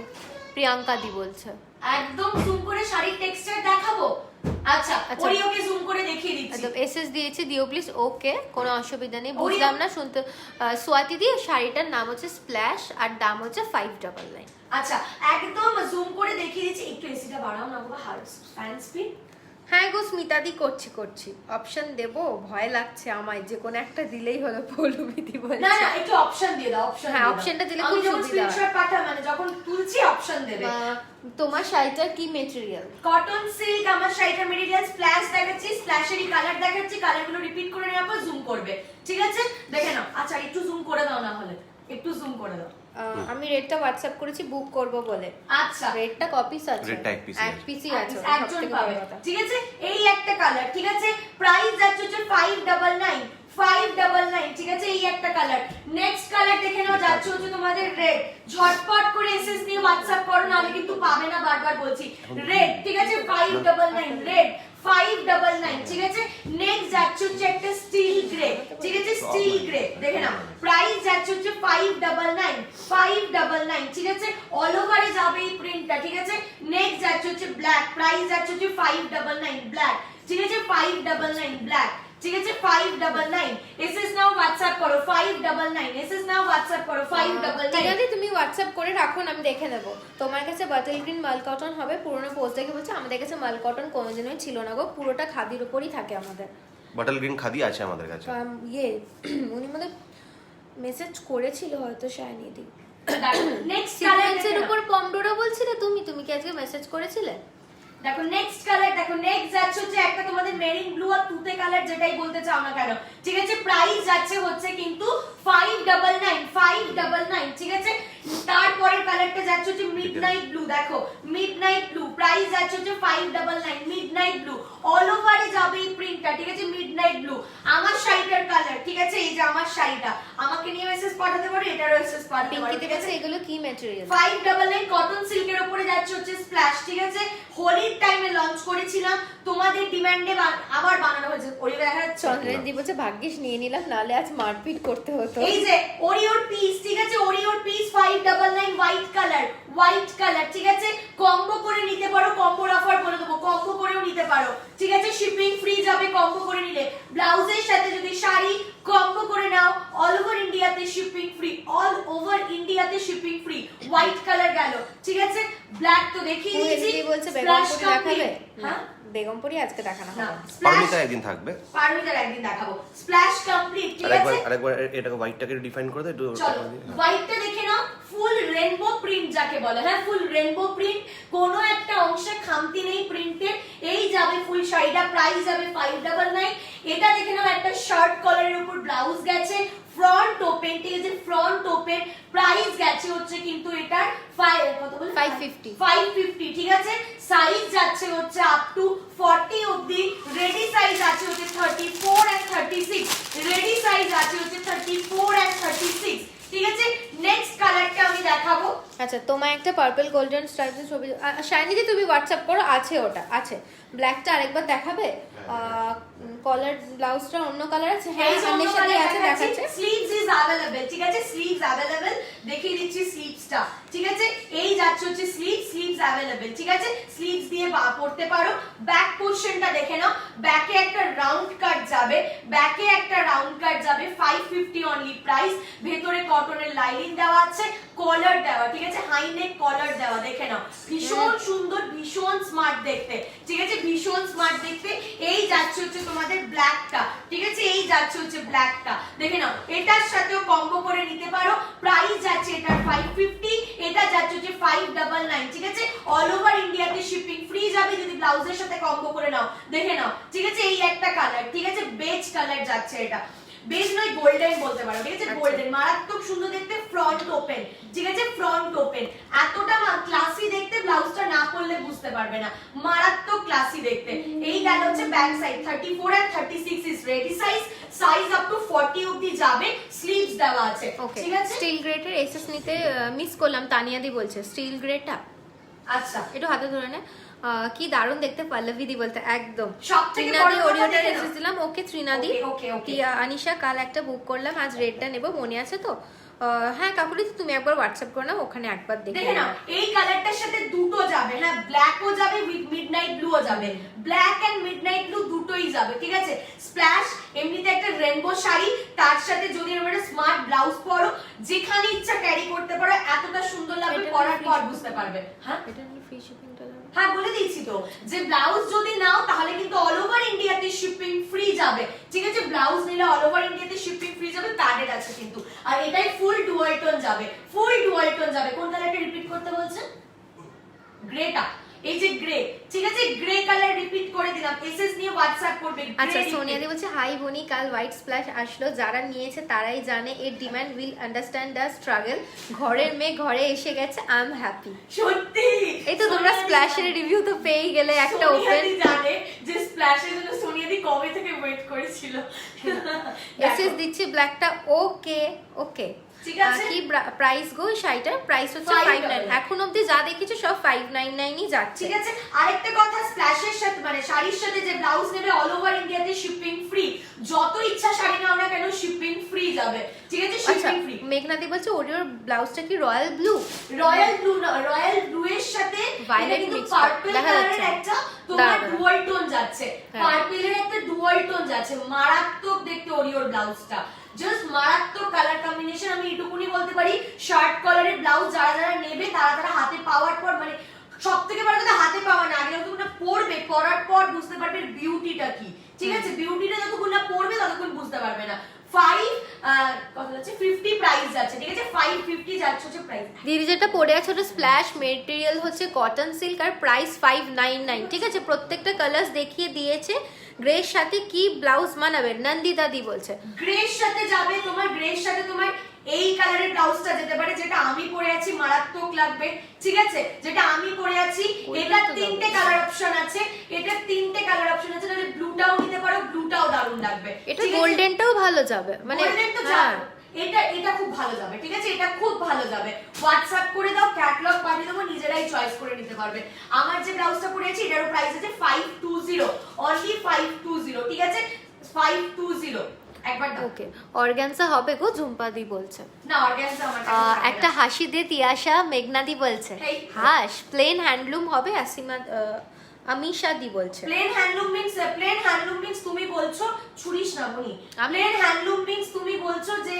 Speaker 2: প্রিয়াঙ্কা দি বলছে।
Speaker 1: একদম জুম করে শাড়ির টেক্সচার দেখাবো। আচ্ছা ওরিওকে জুম করে দেখিয়ে দিচ্ছি।
Speaker 2: একদম এসএস দিয়েছে, দিও প্লিজ। ওকে, কোনো অসুবিধা নেই, বুঝলাম না শুনতে। সোয়াতি দি শাড়িটার নাম হচ্ছে স্প্ল্যাশ আর দাম হচ্ছে 599।
Speaker 1: আচ্ছা একদম জুম করে দেখিয়ে দিচ্ছি, একটু এসিটা বাড়াও না বাবা, ফ্যান স্পিড।
Speaker 2: হ্যাঁ গো স্মিতাদি, করছি অপশন দেব, ভয় লাগছে আমায়, যে কোনো একটা দিলেই হলো। পৌলমিদি বলছে
Speaker 1: না না একটু অপশন দিয়ে দাও, অপশন।
Speaker 2: হ্যাঁ অপশনটা দিলে খুব সুবিধা।
Speaker 1: স্ক্রিনশট পাঠা মানে যখন তুলছি অপশন দেবে।
Speaker 2: তোমার শাড়িটার কি মেটেরিয়াল?
Speaker 1: কটন সিল্ক, আমার শাড়িটার মেটেরিয়াল স্প্ল্যাশ দেখাচ্ছি, স্প্ল্যাশেরই কালার দেখাচ্ছি, কালারগুলো রিপিট করে নেওয়ার পর জুম করবে, ঠিক আছে, দেখে নাও। আচ্ছা একটু জুম করে দাও, না হলে একটু জুম করে দাও।
Speaker 2: আমি রেটটা হোয়াটসঅ্যাপ করেছি বুক করব বলে।
Speaker 1: আচ্ছা
Speaker 2: রেটটা কপিস আছে,
Speaker 3: রেটটা এক
Speaker 2: পিসই আছে,
Speaker 1: একজন পাবে, ঠিক আছে। এই একটা কালার, ঠিক আছে, প্রাইস যাচ্ছে হচ্ছে 599, ঠিক আছে, এই একটা কালার। নেক্সট কালার দেখে নাও, যাচ্ছে হচ্ছে তোমাদের রেড। ঝটপট করে এসএস নিয়ে হোয়াটসঅ্যাপ করো, নাহলে কিন্তু পাবে না, বারবার বলছি। রেড, ঠিক আছে, 599 রেড 599, ঠিক আছে। নেক্সট যাচ্ছে হচ্ছে একটা স্টিল গ্রে, ঠিক আছে, স্টিল গ্রে, দেখে নাও প্রাইস যাচ্ছে হচ্ছে 599, ঠিক আছে, অল ওভারে যাবে এই প্রিন্টটা, ঠিক আছে। নেক্সট যাচ্ছে হচ্ছে ব্ল্যাক, প্রাইস যাচ্ছে হচ্ছে 599 ব্ল্যাক, ঠিক আছে, 599 ব্ল্যাক, ঠিক আছে, 599। এসএস নাও হোয়াটসঅ্যাপ করো 599, এসএস নাও হোয়াটসঅ্যাপ করো 599।
Speaker 2: ঠিক আছে, তুমি হোয়াটসঅ্যাপ করে রাখো, আমি দেখে নেব। তোমার কাছে বাটল গ্রিন মাল কটন হবে, পুরনো পোস্ট দেখে বলছে আমাদের কাছে মাল কটন কোনোদিনই ছিল না গো, পুরোটা খাদির উপরই থাকে আমাদের।
Speaker 3: বাটল গ্রিন খাদি আছে আমাদের কাছে।
Speaker 2: উনি মনে মেসেজ করেছিল হয়তো শাইনিদি।
Speaker 1: নেক্সট
Speaker 2: সিকোয়েন্সের উপর পমডোরা বলছিলে তুমি কি আজকে মেসেজ করেছিলে?
Speaker 1: দেখো নেক্সট কালার, দেখো নেক্সট যাচ্ছে হচ্ছে একটা তোমাদের মেরিন ব্লু আর তুতে কালার, যেটাই বলতে চাও না কেন, ঠিক আছে। প্রাইস যাচ্ছে হচ্ছে কিন্তু 599, ঠিক আছে। তারপরের কালারটা যাচ্ছে হচ্ছে মিডনাইট ব্লু, দেখো মিডনাইট ব্লু, প্রাইস যাচ্ছে হচ্ছে 599 মিডনাইট ব্লু, অল ওভারে যাবে এই প্রিন্টটা, ঠিক আছে, মিডনাইট ব্লু। আমার শাড়িটার কালার, ঠিক আছে, এই যে আমার শাড়িটা, আমাকে নিয়ে মেসেজ পাঠাতে পারো, এটারও মেসেজ পাঠাতে পারো, ঠিক আছে।
Speaker 2: এগুলো কি ম্যাটেরিয়াল?
Speaker 1: 599 কটন সিল্কের উপরে যাচ্ছে হচ্ছে স্প্ল্যাশ, ঠিক আছে। হোলির টাইমে লঞ্চ করেছিলাম, তোমাদের ডিমান্ডে আবার বানানো হয়েছে। ওরিও দেখা যাচ্ছে,
Speaker 2: চন্দ্রেন দি বলছে ভাগ্যিস নিয়ে নিলাম, নালে আজ মারপিট করতে হতো।
Speaker 1: এই যে ওরিওর পিস, ঠিক আছে, ওরিওর পিস 599 হোয়াইট কালার, ঠিক আছে। কম্বো করে নিতে পারো, কম্বোর অফার বলে দেবো, কম্বো করেও নিতে পারো, ঠিক আছে, শিপিং ফ্রি যাবে কম্বো করে নিলে। ব্লাউজের সাথে যদি শাড়ি কম্বো করে নাও, অল ওভার ইন্ডিয়াতে শিপিং ফ্রি, অল ওভার ইন্ডিয়াতে শিপিং ফ্রি। হোয়াইট কালার গেল, ঠিক আছে। ব্ল্যাক তো দেখিয়ে দিয়েছি,
Speaker 2: বলছে বেগমপুরি দেখাবে।
Speaker 1: হ্যাঁ
Speaker 2: বেগমপুরি আজকে দেখানো হবে,
Speaker 3: পারমিতা একদিন থাকবে,
Speaker 1: পারমিতার একদিন দেখাবো। স্প্ল্যাশ কমপ্লিট, ঠিক আছে।
Speaker 3: আরেকবার এটাকে হোয়াইটটাকে ডিফাইন করে দাও একটু।
Speaker 1: চলো হোয়াইটটা দেখে নাও, ফুল রেনবো প্রিন্ট যাকে বলে, হ্যাঁ ফুল রেনবো প্রিন্ট, কোনো একটা অংশে খামতি নেই প্রিন্টের। এই যাবে ফুল শাড়িটা, প্রাইস যাবে 599। এটা দেখে নাও, একটা শার্ট কলারের উপর ব্লাউজ গেছে, ফ্রন্ট ওপেন, ঠিক আছে, ফ্রন্ট ওপেন, প্রাইস গেছে হচ্ছে কিন্তু এটার কত বলে 550, ঠিক আছে। সাইজ যাচ্ছে হচ্ছে আপ টু 40 অবধি, রেডি সাইজ আছে হচ্ছে 34 and 36, রেডি সাইজ আছে হচ্ছে 34 and 36, ঠিক আছে। নেক্সট কালারটা আমি দেখাবো।
Speaker 2: আচ্ছা তোমার একটা পার্পল গোল্ডেন স্ট্রাইপের ছবি শাইনি দি তুমি হোয়াটসঅ্যাপ করো, আছে ওটা আছে। ব্ল্যাকটা আরেকবার দেখাবে, কলার ব্লাউজটা অন্য কালার আছে, হ্যাঁ
Speaker 1: এই যে
Speaker 2: সামনের
Speaker 1: অন্য
Speaker 2: সাথে
Speaker 1: colour
Speaker 2: আছে
Speaker 1: দেখাচ্ছি,
Speaker 2: দেখাচ্ছে।
Speaker 1: sleeves is available, ঠিক আছে, sleeves available, দেখিয়ে দিচ্ছি স্লিভসটা, ঠিক আছে, এই যাচ্ছে হচ্ছে স্লিভস available, ঠিক আছে, স্লিভস দিয়ে পরতে পারো। ব্যাক পোরশনটা দেখে নাও, ব্যাকে একটা রাউন্ড কাট যাবে, 550 অনলি প্রাইস, ভেতরে কটনের লাইনিং দেওয়া আছে, কলার দেওয়া, ঠিক আছে, হাই নেক কলার দেওয়া, দেখে নাও, ভীষণ সুন্দর, ভীষণ স্মার্ট দেখতে, ঠিক আছে, ভীষণ স্মার্ট দেখতে। এই যাচ্ছে হচ্ছে তোমাদের ব্ল্যাকটা, ঠিক আছে, এই যাচ্ছে হচ্ছে ব্ল্যাকটা, দেখে নাও, এটার সাথেও কম্বো করে নিতে পারো। প্রাইস যাচ্ছে এটার 550, এটা যাচ্ছে হচ্ছে 599, ঠিক আছে, অল ওভার ইন্ডিয়াতে শিপিং ফ্রি যাবে যদি ব্লাউজের সাথে কম্বো করে নাও, দেখে নাও, ঠিক আছে, এই একটা কালার, ঠিক আছে, বেজ কালার যাচ্ছে, এটা বেজ নয় গোল্ডেন বলতে পারো, ঠিক আছে, গোল্ডেন, মারাত্মক সুন্দর দেখতে, ফ্রন্ট ওপেন, ঠিক আছে, ফ্রন্ট ওপেন, এতটা ক্লাসি দেখতে, ব্লাউজটা না পরলে বুঝতে পারবে না, মারাত্মক ক্লাসি দেখতে। এই গেল হচ্ছে back side, 34 and 36 is ready size up to 40 অবধি যাবে, স্লিভস দেওয়া আছে, ঠিক আছে।
Speaker 2: স্টিল গ্রেটের এসএস নিতে মিস করলাম, তানিয়াদি বলছে স্টিল গ্রেটা,
Speaker 1: আচ্ছা
Speaker 2: একটু হাতে ধরে নে। কি দারুণ দেখতে, পল্লবীদি বলতে একদম।
Speaker 1: সবথেকে বড়
Speaker 2: ত্রিনাদি
Speaker 1: কথা
Speaker 2: ওরিওটা
Speaker 1: দেখে নাও।
Speaker 2: এসেস দিলাম, ওকে ত্রিনাদি।
Speaker 1: ওকে
Speaker 2: আনিশা কাল একটা বুক করলাম, আজ রেডটা নেব, মনে আছে তো? হ্যাঁ কাকুলি, তুমি একবার হোয়াটসঅ্যাপ করে নাও, ওখানে একবার
Speaker 1: দেখে নাও, এই কালারটার সাথে দুটো যাবে, হ্যাঁ, ব্ল্যাকও যাবে উইথ মিডনাইট ব্লুও যাবে, ব্ল্যাক এন্ড মিডনাইট ব্লু দুটোই যাবে, ঠিক আছে। স্প্ল্যাশ এমনিতে একটা রেনবো শাড়ি, তার সাথে যদি এরকম একটা স্মার্ট ব্লাউজ পরো, যেখানে ইচ্ছা ক্যারি করতে পারো, এতটা সুন্দর লাগবে, পরার পর বুঝতে পারবে। হ্যাঁ
Speaker 2: এটা নিয়ে ফ্রি শিপিংটা লাগবে।
Speaker 1: হ্যাঁ বলে দিয়েছি তো, যে ব্লাউজ যদি নাও তাহলে কিন্তু অল ওভার ইন্ডিয়াতে শিপিং ফ্রি যাবে, ঠিক আছে, ব্লাউজ নিলে অল ওভার ইন্ডিয়াতে শিপিং ফ্রি যাবে, কার্ডেড আছে কিন্তু, আর এটাই ফুল ডুয়াল টোন যাবে, কোন কালারটা রিপিট করতে বলছেন? গ্রেটা, এই যে গ্রে, ঠিক আছে, গ্রে কালার রিপিট করে দিলাম, এসএস নিয়ে হোয়াটসঅ্যাপ করবে।
Speaker 2: আচ্ছা সোনিয়াদি বলছে হাই বনি, কাল হোয়াইট স্প্ল্যাশ আসলো, যারা নিয়েছে তারাই জানে এর demand, will understand the struggle, ঘরের মেয়ে ঘরে এসে গেছে, আই এম হ্যাপি।
Speaker 1: সত্যি
Speaker 2: এই তো তোমরা স্প্ল্যাশের রিভিউ তো পেয়ে গেলে একটা ওপেন।
Speaker 1: সোনিয়াদি জানে যে স্প্ল্যাশের জন্য সোনিয়াদি কবে থেকে ওয়েট করেছিল।
Speaker 2: এসএস দিচ্ছি ব্ল্যাকটা, ওকে ওকে,
Speaker 1: ঠিক আছে।
Speaker 2: কি প্রাইস গো শাড়িটার? প্রাইস হচ্ছে 59, এখন অবধি যা দেখেছি সব 599ই যাচ্ছে,
Speaker 1: ঠিক আছে। আরেকটা কথা, স্প্ল্যাশের সাথে মানে শাড়ির সাথে যে ব্লাউজ নেবে অল ওভার ইন্ডিয়াতে শিপিং ফ্রি, যত ইচ্ছা শাড়ি নাও না কেন শিপিং ফ্রি যাবে, ঠিক আছে, শিপিং ফ্রি।
Speaker 2: মেঘনাদি বলছে ওরিওর ব্লাউজটা কি রয়্যাল ব্লু?
Speaker 1: রয়্যাল ব্লু না, রয়্যাল ব্লু এর সাথে
Speaker 2: Violet
Speaker 1: কিন্তু
Speaker 2: mix
Speaker 1: পার্পল
Speaker 2: দেখা
Speaker 1: কালারের
Speaker 2: যাচ্ছে।
Speaker 1: একটা তোমার
Speaker 2: দাঁড়া।
Speaker 1: ডুয়াল টোন যাচ্ছে,
Speaker 2: হ্যাঁ।
Speaker 1: পার্পলের একটা ডুয়াল টোন যাচ্ছে, মারাত্মক দেখতে ওরিওর ব্লাউজটা, জাস্ট মারাত্মক কালার কম্বিনেশন। আমি এটুকুনি বলতে পারি, শার্ট কলারের ব্লাউজ যারা নেবে তারা হাতে পাওয়ার পর, মানে সবথেকে বড় কথা হাতে পাওয়া না, আগে যতক্ষণ না পরবে, পরার পর বুঝতে পারবে বিউটিটা কি, ঠিক আছে, বিউটিটা যতক্ষণ না পরবে ততক্ষণ বুঝতে পারবে না। 50 প্রাইস যাচ্ছে, ঠিক আছে, 550 যাচ্ছে হচ্ছে প্রাইস।
Speaker 2: দিদি যেটা পরে আছে ওটা স্প্ল্যাশ মেটেরিয়াল হচ্ছে কটন সিল্ক, আর প্রাইস 599, ঠিক আছে, প্রত্যেকটা কালার্স দেখিয়ে দিয়েছে। গ্রের সাথে কি ব্লাউজ মানাবে? নন্দিতা দি বলছে
Speaker 1: গ্রের সাথে যাবে তোমার, গ্রের সাথে তোমার এই কালারের ব্লাউজটা যেতে পারে, যেটা আমি পরে আছি, মারাত্মক লাগবে, ঠিক আছে, যেটা আমি পরে আছি। এটা তিনটে কালার অপশন আছে, তাহলে ব্লুটাও নিতে পারো, ব্লুটাও দারুণ লাগবে।
Speaker 2: এটা গোল্ডেনটাও ভালো যাবে, মানে হ্যাঁ
Speaker 1: এটা খুব ভালো যাবে, ঠিক আছে, এটা খুব ভালো যাবে। হোয়াটসঅ্যাপ করে দাও, ক্যাটালগ পাঠিয়ে দেবো, নিজেরাই চয়েস করে নিতে পারবে। আমার যে ব্লাউজটা পরে আছি এটারও প্রাইস আছে 520, অনলি 520, ঠিক আছে, 520 একবার দাও।
Speaker 2: ওকে, অর্গানজা হবে গো, ঝুম্পাদি বলছে।
Speaker 1: না, অর্গানজা আমার কাছে থাকে
Speaker 2: একটা
Speaker 1: না।
Speaker 2: হাসি দিয়ে তিয়াশা মেঘনাদি বলছে
Speaker 1: এই তো।
Speaker 2: হাস প্লেন হ্যান্ডলুম হবে, আসিমা আমিশা দি বলছে
Speaker 1: প্লেন হ্যান্ডলুম মিন্স তুমি বলছো ছুরিশ না বনি,
Speaker 2: আমি-
Speaker 1: প্লেন হ্যান্ডলুম মিন্স তুমি বলছো যে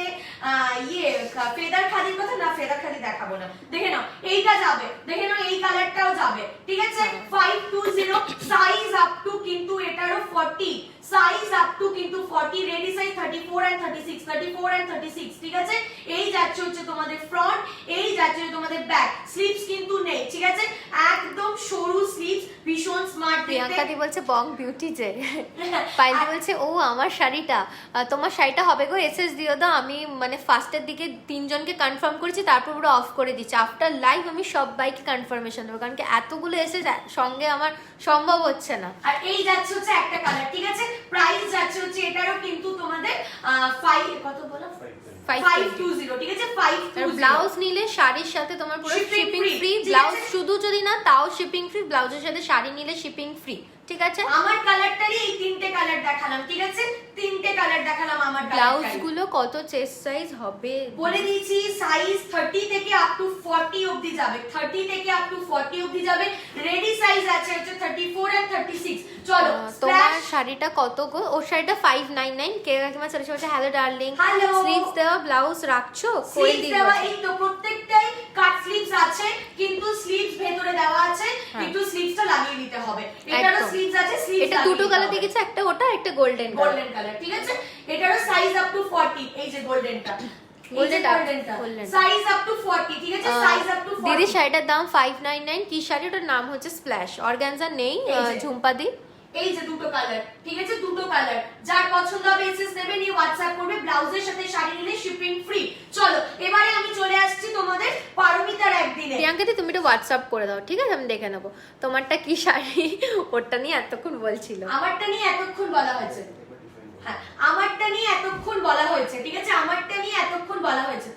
Speaker 1: ফেদার খাদির কথা না, ফেদার খাদি দেখাবো না, দেখে নাও এইটা যাবে, দেখে নাও এই কালারটাও যাবে, ঠিক আছে, 520, সাইজ আপ টু কিন্তু এটারও 40, সাইজ আপ টু কিন্তু 40, রেডি সাইজ 34 and 36, ঠিক আছে। এই যাচ্ছে হচ্ছে তোমাদের ফ্রন্ট, এই যাচ্ছে হচ্ছে তোমাদের ব্যাক, স্লিভস কিন্তু নেই, ঠিক আছে, একদম সরু স্লিভস, ভীষণ স্মার্ট
Speaker 2: প্রিয়াঙ্কা দি বলছে বং বিউটি যে পাইলি বলছে ও আমার শাড়িটা, তোমার শাড়িটা হবে গো, এসএস দিও দাও। আমি মানে ফার্স্টের দিকে 3 জনকে কনফার্ম করেছি, তারপর পুরো অফ করে দিচ্ছি। আফটার লাইভ আমি সবাইকে কনফার্মেশন দেবো, কারণ কি এতগুলো এসএস সঙ্গে আমার সম্ভব হচ্ছে না।
Speaker 1: আর এই যাচ্ছে হচ্ছে একটা কালার, ঠিক আছে, প্রাইস যাচ্ছে হচ্ছে এটারও কিন্তু তোমাদের 5 কত বলো 520, ঠিক আছে, 520।
Speaker 2: ব্লাউজ নিলে শাড়ির সাথে তোমার পুরো
Speaker 1: Shipping
Speaker 2: শিপিং
Speaker 1: free,
Speaker 2: ফ্রি,
Speaker 1: ঠিক
Speaker 2: ব্লাউজ
Speaker 1: আছে?
Speaker 2: শুধু যদি না তাও শিপিং ফ্রি, ব্লাউজের সাথে শাড়ি নিলে শিপিং ফ্রি, ঠিক আছে,
Speaker 1: আমার কালারটারই এই তিনটে কালার দেখালাম, ঠিক আছে, তিনটে কালার দেখালাম আমার
Speaker 2: ব্লাউজ গুলো কত চেস্ট সাইজ হবে
Speaker 1: বলে দিয়েছি। সাইজ 30 থেকে আপ টু 40 অবধি যাবে, 30 থেকে আপ টু 40 অবধি যাবে। রেডি সাইজ আছে হচ্ছে 34 এন্ড 36। চলো
Speaker 2: তোমার শাড়িটা কত গো? ও শাড়িটা 599। কে কাকিমা চলে এসেছে, হ্যালো ডার্লিং।
Speaker 1: হ্যালো,
Speaker 2: স্লিভস দেওয়া ব্লাউজ রাখছো? কই
Speaker 1: স্লিভস
Speaker 2: দিব?
Speaker 1: দেওয়া, এই তো প্রত্যেকটাই কাট স্লিভস আছে, কিন্তু স্লিভস ভেতরে দেওয়া আছে, একটু স্লিভসটা লাগিয়ে দিতে হবে। এটারও স্লিভস আছে, স্লিভস
Speaker 2: এটা দুটো কালার দেখেছি, একটা ওটা একটা গোল্ডেন
Speaker 1: গোল্ডেন কালার, ঠিক আছে। এটারও সাইজ আপ টু 40, এই যে গোল্ডেনটা, গোল্ডেনটা সাইজ আপ টু 40, ঠিক আছে, সাইজ আপ টু 40।
Speaker 2: দিদি শাড়িটার দাম 599। কি শাড়ি? ওটার নাম হচ্ছে স্প্ল্যাশ। অর্গানজা নেই ঝুম্পা দি।
Speaker 1: এই যে দুটো কালার, ঠিক আছে, দুটো কালার। যার পছন্দ হবে এসএস নেবে, নিয়ে হোয়াটসঅ্যাপ করবে। ব্লাউজের সাথে শাড়ি নিলে শিপিং ফ্রি। চলো এবারে আমি চলে আসছি তোমাদের পারমিতার একদিনে।
Speaker 2: প্রিয়াঙ্কা দি তুমি একটু হোয়াটসঅ্যাপ করে দাও, ঠিক আছে, আমি দেখে নেবো তোমারটা কি শাড়ি। ওরটা নিয়ে এতক্ষণ বলছিল।
Speaker 1: আমারটা নিয়ে এতক্ষণ বলা হয়েছে, হ্যাঁ আমারটা নিয়ে এতক্ষণ বলা হয়েছে, ঠিক আছে, আমারটা নিয়ে এতক্ষণ বলা হয়েছে,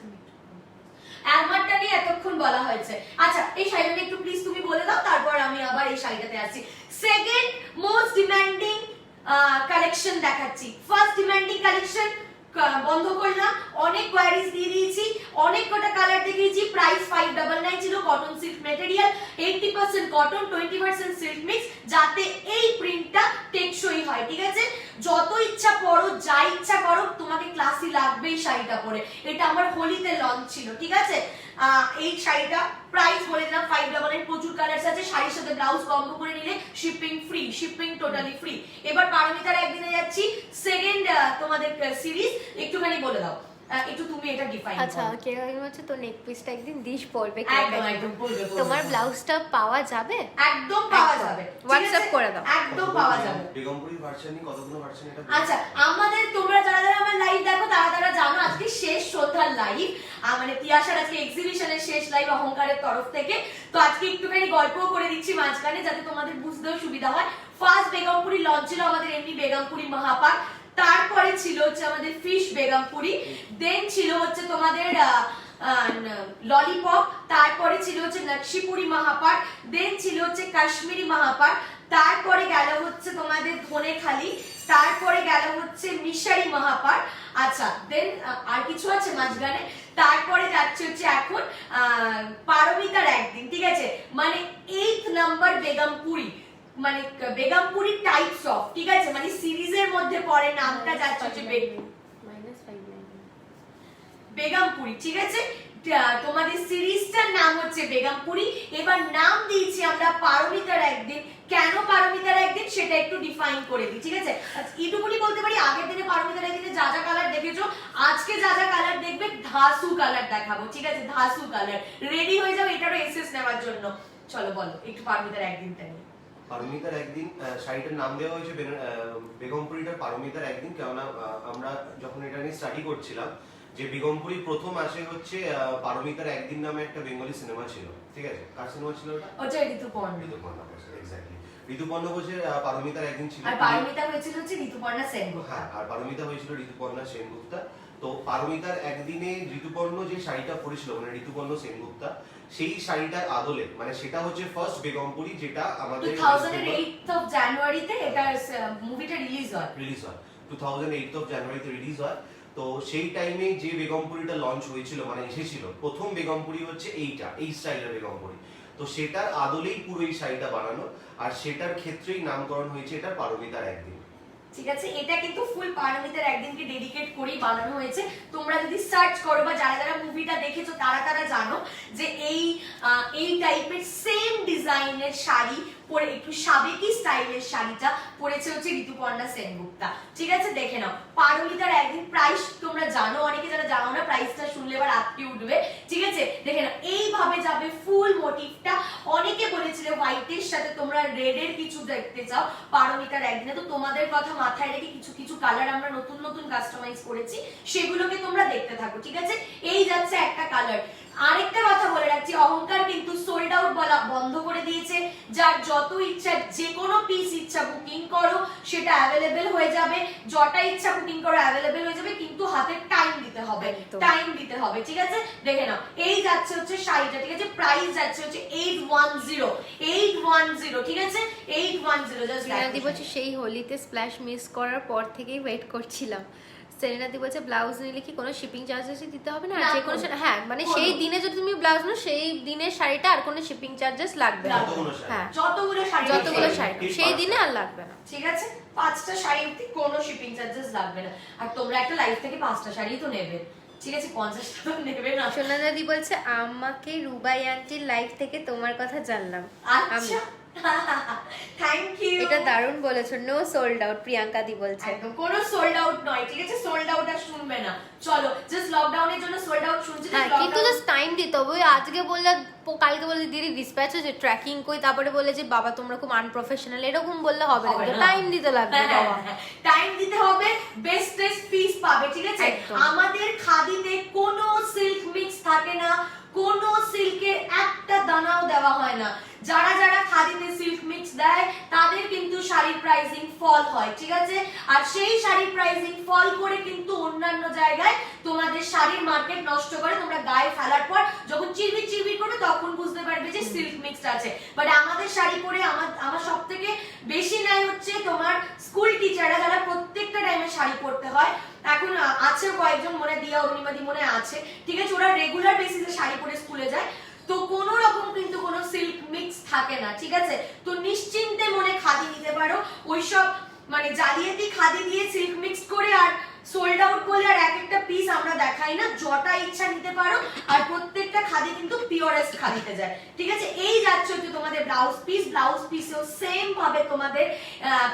Speaker 1: আমারটা নিয়ে এতক্ষণ বলা হয়েছে। আচ্ছা এই শাড়িটা একটু প্লিজ তুমি বলে দাও, তারপর আমি আবার এই শাড়িটাতে আসছি। সেকেন্ড মোস্ট ডিমান্ডিং কালেকশন দেখাচ্ছি। ফার্স্ট ডিমান্ডিং কালেকশন বন্ধ করলাম, অনেক কোয়ারিজ দিয়ে দিয়েছি, অনেক কটা কালার দেখিয়েছি। প্রাইস 599 ছিল। Cotton silk material, 80% cotton, 20% silk mix, যাতে এই প্রিন্টটা টেকসই হয়, ঠিক আছে। যত ইচ্ছা পরো, যা ইচ্ছা করো, তোমাকে ক্লাসি লাগবেই শাড়িটা পরে। এটা আমার হোলিতে লঞ্চ ছিল, ঠিক আছে। এই শাড়িটা প্রাইস বলে দিলাম 599। প্রচুর কালারস আছে, শাড়ির সাথে ব্লাউজ কম্বো করে নিলে shipping free, shipping totally free. এবার পারমিতার একদিনে যাচ্ছি। সেকেন্ড তোমাদের সিরিজ একটুখানি বলে দাও, একটু তুমি এটা ডিফাইন করো।
Speaker 2: আচ্ছা কে কাকিমা হচ্ছে তো নেক পিসটা একদিন দিশ পড়বে।
Speaker 1: একদম বলবে।
Speaker 2: তোমার ব্লাউজটা পাওয়া যাবে?
Speaker 1: একদম পাওয়া যাবে,
Speaker 2: হোয়াটসঅ্যাপ করে দাও।
Speaker 1: একদম পাওয়া যাবে।
Speaker 3: বেগমপুরি ভার্সনই কতগুলো ভার্সন এটা?
Speaker 1: আচ্ছা আমাদের তোমরা যারা যারা আমার লাইভ দেখো তারা জানো আজকে শেষ সন্ধ্যার লাইভ, মানে তিয়াশার আজকে এক্সিবিশনের শেষ লাইভ অহংকারের তরফ থেকে। তো আজকে একটুখানি গল্পও করে দিচ্ছি মাঝখানে, যাতে তোমাদের বুঝতেও সুবিধা হয়। ফার্স্ট বেগমপুরি লঞ্চ ছিল আমাদের এমনি বেগমপুরি মহাপাক, তারপরে ছিল হচ্ছে আমাদের ফিশ বেগমপুরি, দেন ছিল হচ্ছে তোমাদের ললিপপ, তারপরে ছিল হচ্ছে নকশিপুরি মহাপাট, দেন ছিল হচ্ছে কাশ্মীরি মহাপাট, তারপরে গেল হচ্ছে তোমাদের ধনেখালি, তারপরে গেল হচ্ছে মিশরি মহাপাট। আচ্ছা দেন আর কিছু আছে মাঝখানে। তারপরে যাচ্ছে হচ্ছে এখন পারমিতার একদিন, ঠিক আছে, মানে 8 নাম্বার বেগমপুরি, মানে বেগমপুরি টাইপস অফ, ঠিক আছে, মানে সিরিজের মধ্যে পড়ে। নামটা যাচ্ছে হচ্ছে বেগমপুরি, ঠিক আছে। তোমাদের সিরিজটার নাম হচ্ছে বেগমপুরি। এবার নাম দিয়েছি আমরা পারমিতার একদিন। কেন পারমিতার একদিন সেটা একটু ডিফাইন করে দিই, ঠিক আছে। এইটুকুনি বলতে পারি, আগের দিনে পারমিতার একদিনে যা যা কালার দেখেছো, আজকে যা যা কালার দেখবে ধাসু কালার দেখাবো, ঠিক আছে, ধাসু কালার। রেডি হয়ে যাবে এটারও এসএস নেওয়ার জন্য। চলো বলো একটু পারমিতার একদিনটা নিয়ে।
Speaker 3: পারমিতার একদিন শাড়িটার নাম দেওয়া হয়েছে বেগমপুরিটার পারমিতার একদিন, কেননা আমরা যখন এটা নিয়ে স্টাডি করছিলাম যে বেগমপুরি প্রথম আসে হচ্ছে পারমিতার একদিন নামে একটা বেঙ্গলি সিনেমা ছিল, ঠিক আছে। কার সিনেমা ছিল ওটা?
Speaker 1: ওটা ঋতুপর্ণা।
Speaker 3: ঋতুপর্ণা বসে, এক্স্যাক্টলি। ঋতুপর্ণা বসে পারমিতার একদিন ছিল,
Speaker 1: আর পারমিতা হয়েছিল হচ্ছে ঋতুপর্ণা সেনগুপ্তা।
Speaker 3: হ্যাঁ, আর পারমিতা হয়েছিল ঋতুপর্ণা সেনগুপ্তা। তো পারমিতার একদিনে ঋতুপর্ণ যে শাড়িটা পরেছিল, মানে ঋতুপর্ণ সেনগুপ্তা, সেই শাড়িটার আদলে, মানে সেটা হচ্ছে ফার্স্ট বেগমপুরি, যেটা আমাদের
Speaker 1: 2008 অফ জানুয়ারিতে এটা মুভিটা রিলিজ হয়।
Speaker 3: 2008 অফ জানুয়ারিতে রিলিজ হয়। তো সেই টাইমে যে বেগমপুরিটা লঞ্চ হয়েছিল, মানে এসেছিল প্রথম বেগমপুরি হচ্ছে এইটা, এই স্টাইলের বেগমপুরি। তো সেটার আদলেই পুরো এই শাড়িটা বানানো, আর সেটার ক্ষেত্রেই নামকরণ হয়েছে এটা পারমিতার একদিন,
Speaker 1: ঠিক আছে। এটা কিন্তু ফুল পারমিতার একদিনকে ডেডিকেট করেই বানানো হয়েছে। তোমরা যদি সার্চ করো বা যারা যারা মুভিটা দেখেছো তারা জানো যে এই টাইপের সেম ডিজাইনের শাড়ি পরে, একটু সাবেকি স্টাইলের শাড়িটা পরেছে হচ্ছে ঋতুপর্ণা সেনগুপ্তা, ঠিক আছে। দেখে নাও পারমিতার একদিন প্রাইস তোমরা জানো, অনেকে যারা জানো না প্রাইসটা শুনলে এবার আটকে উঠবে, ঠিক আছে। দেখে নাও এইভাবে যাবে ফুল মোটিভটা। অনেকে বলেছিলে হোয়াইটের সাথে তোমরা রেডের কিছু দেখতে চাও পারমিতার একদিনে, তো তোমাদের কথা মাথায় রেখে কিছু কিছু কালার আমরা নতুন নতুন কাস্টমাইজ করেছি, সেগুলোকে তোমরা দেখতে থাকো, ঠিক আছে। এই যাচ্ছে একটা কালার। আরেকটা কথা বলে রাখি, দেখাচ্ছি। অহংকার কিন্তু সোল্ড আউট বলা বন্ধ করে দিয়েছে। যার যত ইচ্ছা যে কোনো পিস ইচ্ছা বুকিং করো, সেটা অ্যাভেলেবেল হয়ে যাবে। যটা ইচ্ছা বুকিং করো অ্যাভেলেবেল হয়ে যাবে, কিন্তু হাতে টাইম দিতে হবে, টাইম দিতে হবে, ঠিক আছে? দেখে নাও, এই যাচ্ছে হচ্ছে শাড়িটা, ঠিক আছে? প্রাইস যাচ্ছে হচ্ছে 810, ঠিক আছে? 810 জাস্ট
Speaker 2: সেরেনাদি বলছে সেই হোলিতে স্প্ল্যাশ মিস করার পর থেকেই ওয়েট করছিলাম। সেরেনাদি বলছে ব্লাউজ নিলে কি কোনো শিপিং চার্জেস দিতে হবে না? যে কোনো হ্যাঁ, মানে সেই দিনে যদি তুমি ব্লাউজ নাও সেই দিনের শাড়িটা আর কোনো শিপিং চার্জেস লাগবে না। হ্যাঁ,
Speaker 1: যতগুলো শাড়ি
Speaker 2: সেই দিনে আর লাগবে না,
Speaker 1: ঠিক আছে? 5টা শাড়ি অবধি কোনো শিপিং চার্জেস লাগবে না। আর তোমরা একটা লাইফ থেকে 5টা শাড়ি তো নেবে, ঠিক আছে? 50 টাকা নেবে না।
Speaker 2: সোনা দাদি বলছে আমাকে রুবাই আন্টির লাইফ থেকে তোমার কথা জানলাম।
Speaker 1: আচ্ছা, থ্যাংক ইউ।
Speaker 2: এটা দারুণ বলেছো। নো সোল্ড আউট, প্রিয়াঙ্কা দি বলছে।
Speaker 1: একদম কোনো সোল্ড আউট নয়, ঠিক আছে? সোল্ড আউট আর শুনবে না। চলো, জাস্ট লকডাউনের জন্য সোল্ড আউট শুনছি।
Speaker 2: হ্যাঁ, কিন্তু জাস্ট টাইম দিতে হবে। আজকে বললে, কালকে বললে দিদি ডিসপ্যাচ হয়েছে ট্র্যাকিং কই, তারপরে বলে যে বাবা তোমরা খুব আনপ্রফেশনাল, এরকম বললে হবে না। টাইম দিতে লাগবে বাবা,
Speaker 1: টাইম দিতে হবে। বেস্টেস্ট পিস পাবে, ঠিক আছে? আমাদের খাদিতে কোনো সিল্ক মিক্স থাকে না, কোনো সিল্কের একটা দানাও দেওয়া হয় না। যারা যারা খাদিতে সিল্ক মিক্স দেয় তাদের কিন্তু শাড়ির প্রাইসিং ফল হয়, ঠিক আছে? আর সেই শাড়ির প্রাইসিং ফল করে কিন্তু অন্যান্য জায়গায় তোমাদের শাড়ির মার্কেট নষ্ট করে। তোমরা গায়ে ফেলার পর যখন চিরবির চিরবির করবে তখন বুঝতে পারবে যে সিল্ক মিক্সড আছে। বাট আমাদের শাড়ি পরে আমার সবথেকে বেশি নেয় হচ্ছে তোমার স্কুল টিচাররা, যারা প্রত্যেকটা টাইমে শাড়ি পরতে হয়। এখন আছে কয়েকজন, মনে দিয়া অরুণিমাদি মনে আছে, ঠিক আছে? ওরা রেগুলার বেসিসে শাড়ি পরে স্কুলে যায়, তো কোন রকম কিন্তু কোনো সিল্ক মিক্স থাকে না, ঠিক আছে? তো নিশ্চিন্তে মনে খাদি নিতে পারো। ওইসব মানে জালিয়াতি খাদি দিয়ে সিল্ক মিক্স করে আর সোল্ড আউট বলে আর এক একটা পিস আমরা দেখাই না। যটা ইচ্ছা নিতে পারো। আর প্রত্যেকটা খাদি কিন্তু পিওরেস্ট খাদিতে যায়, ঠিক আছে? এই যাচ্ছে হচ্ছে তোমাদের ব্লাউজ পিস। ব্লাউজ পিসেও সেম ভাবে তোমাদের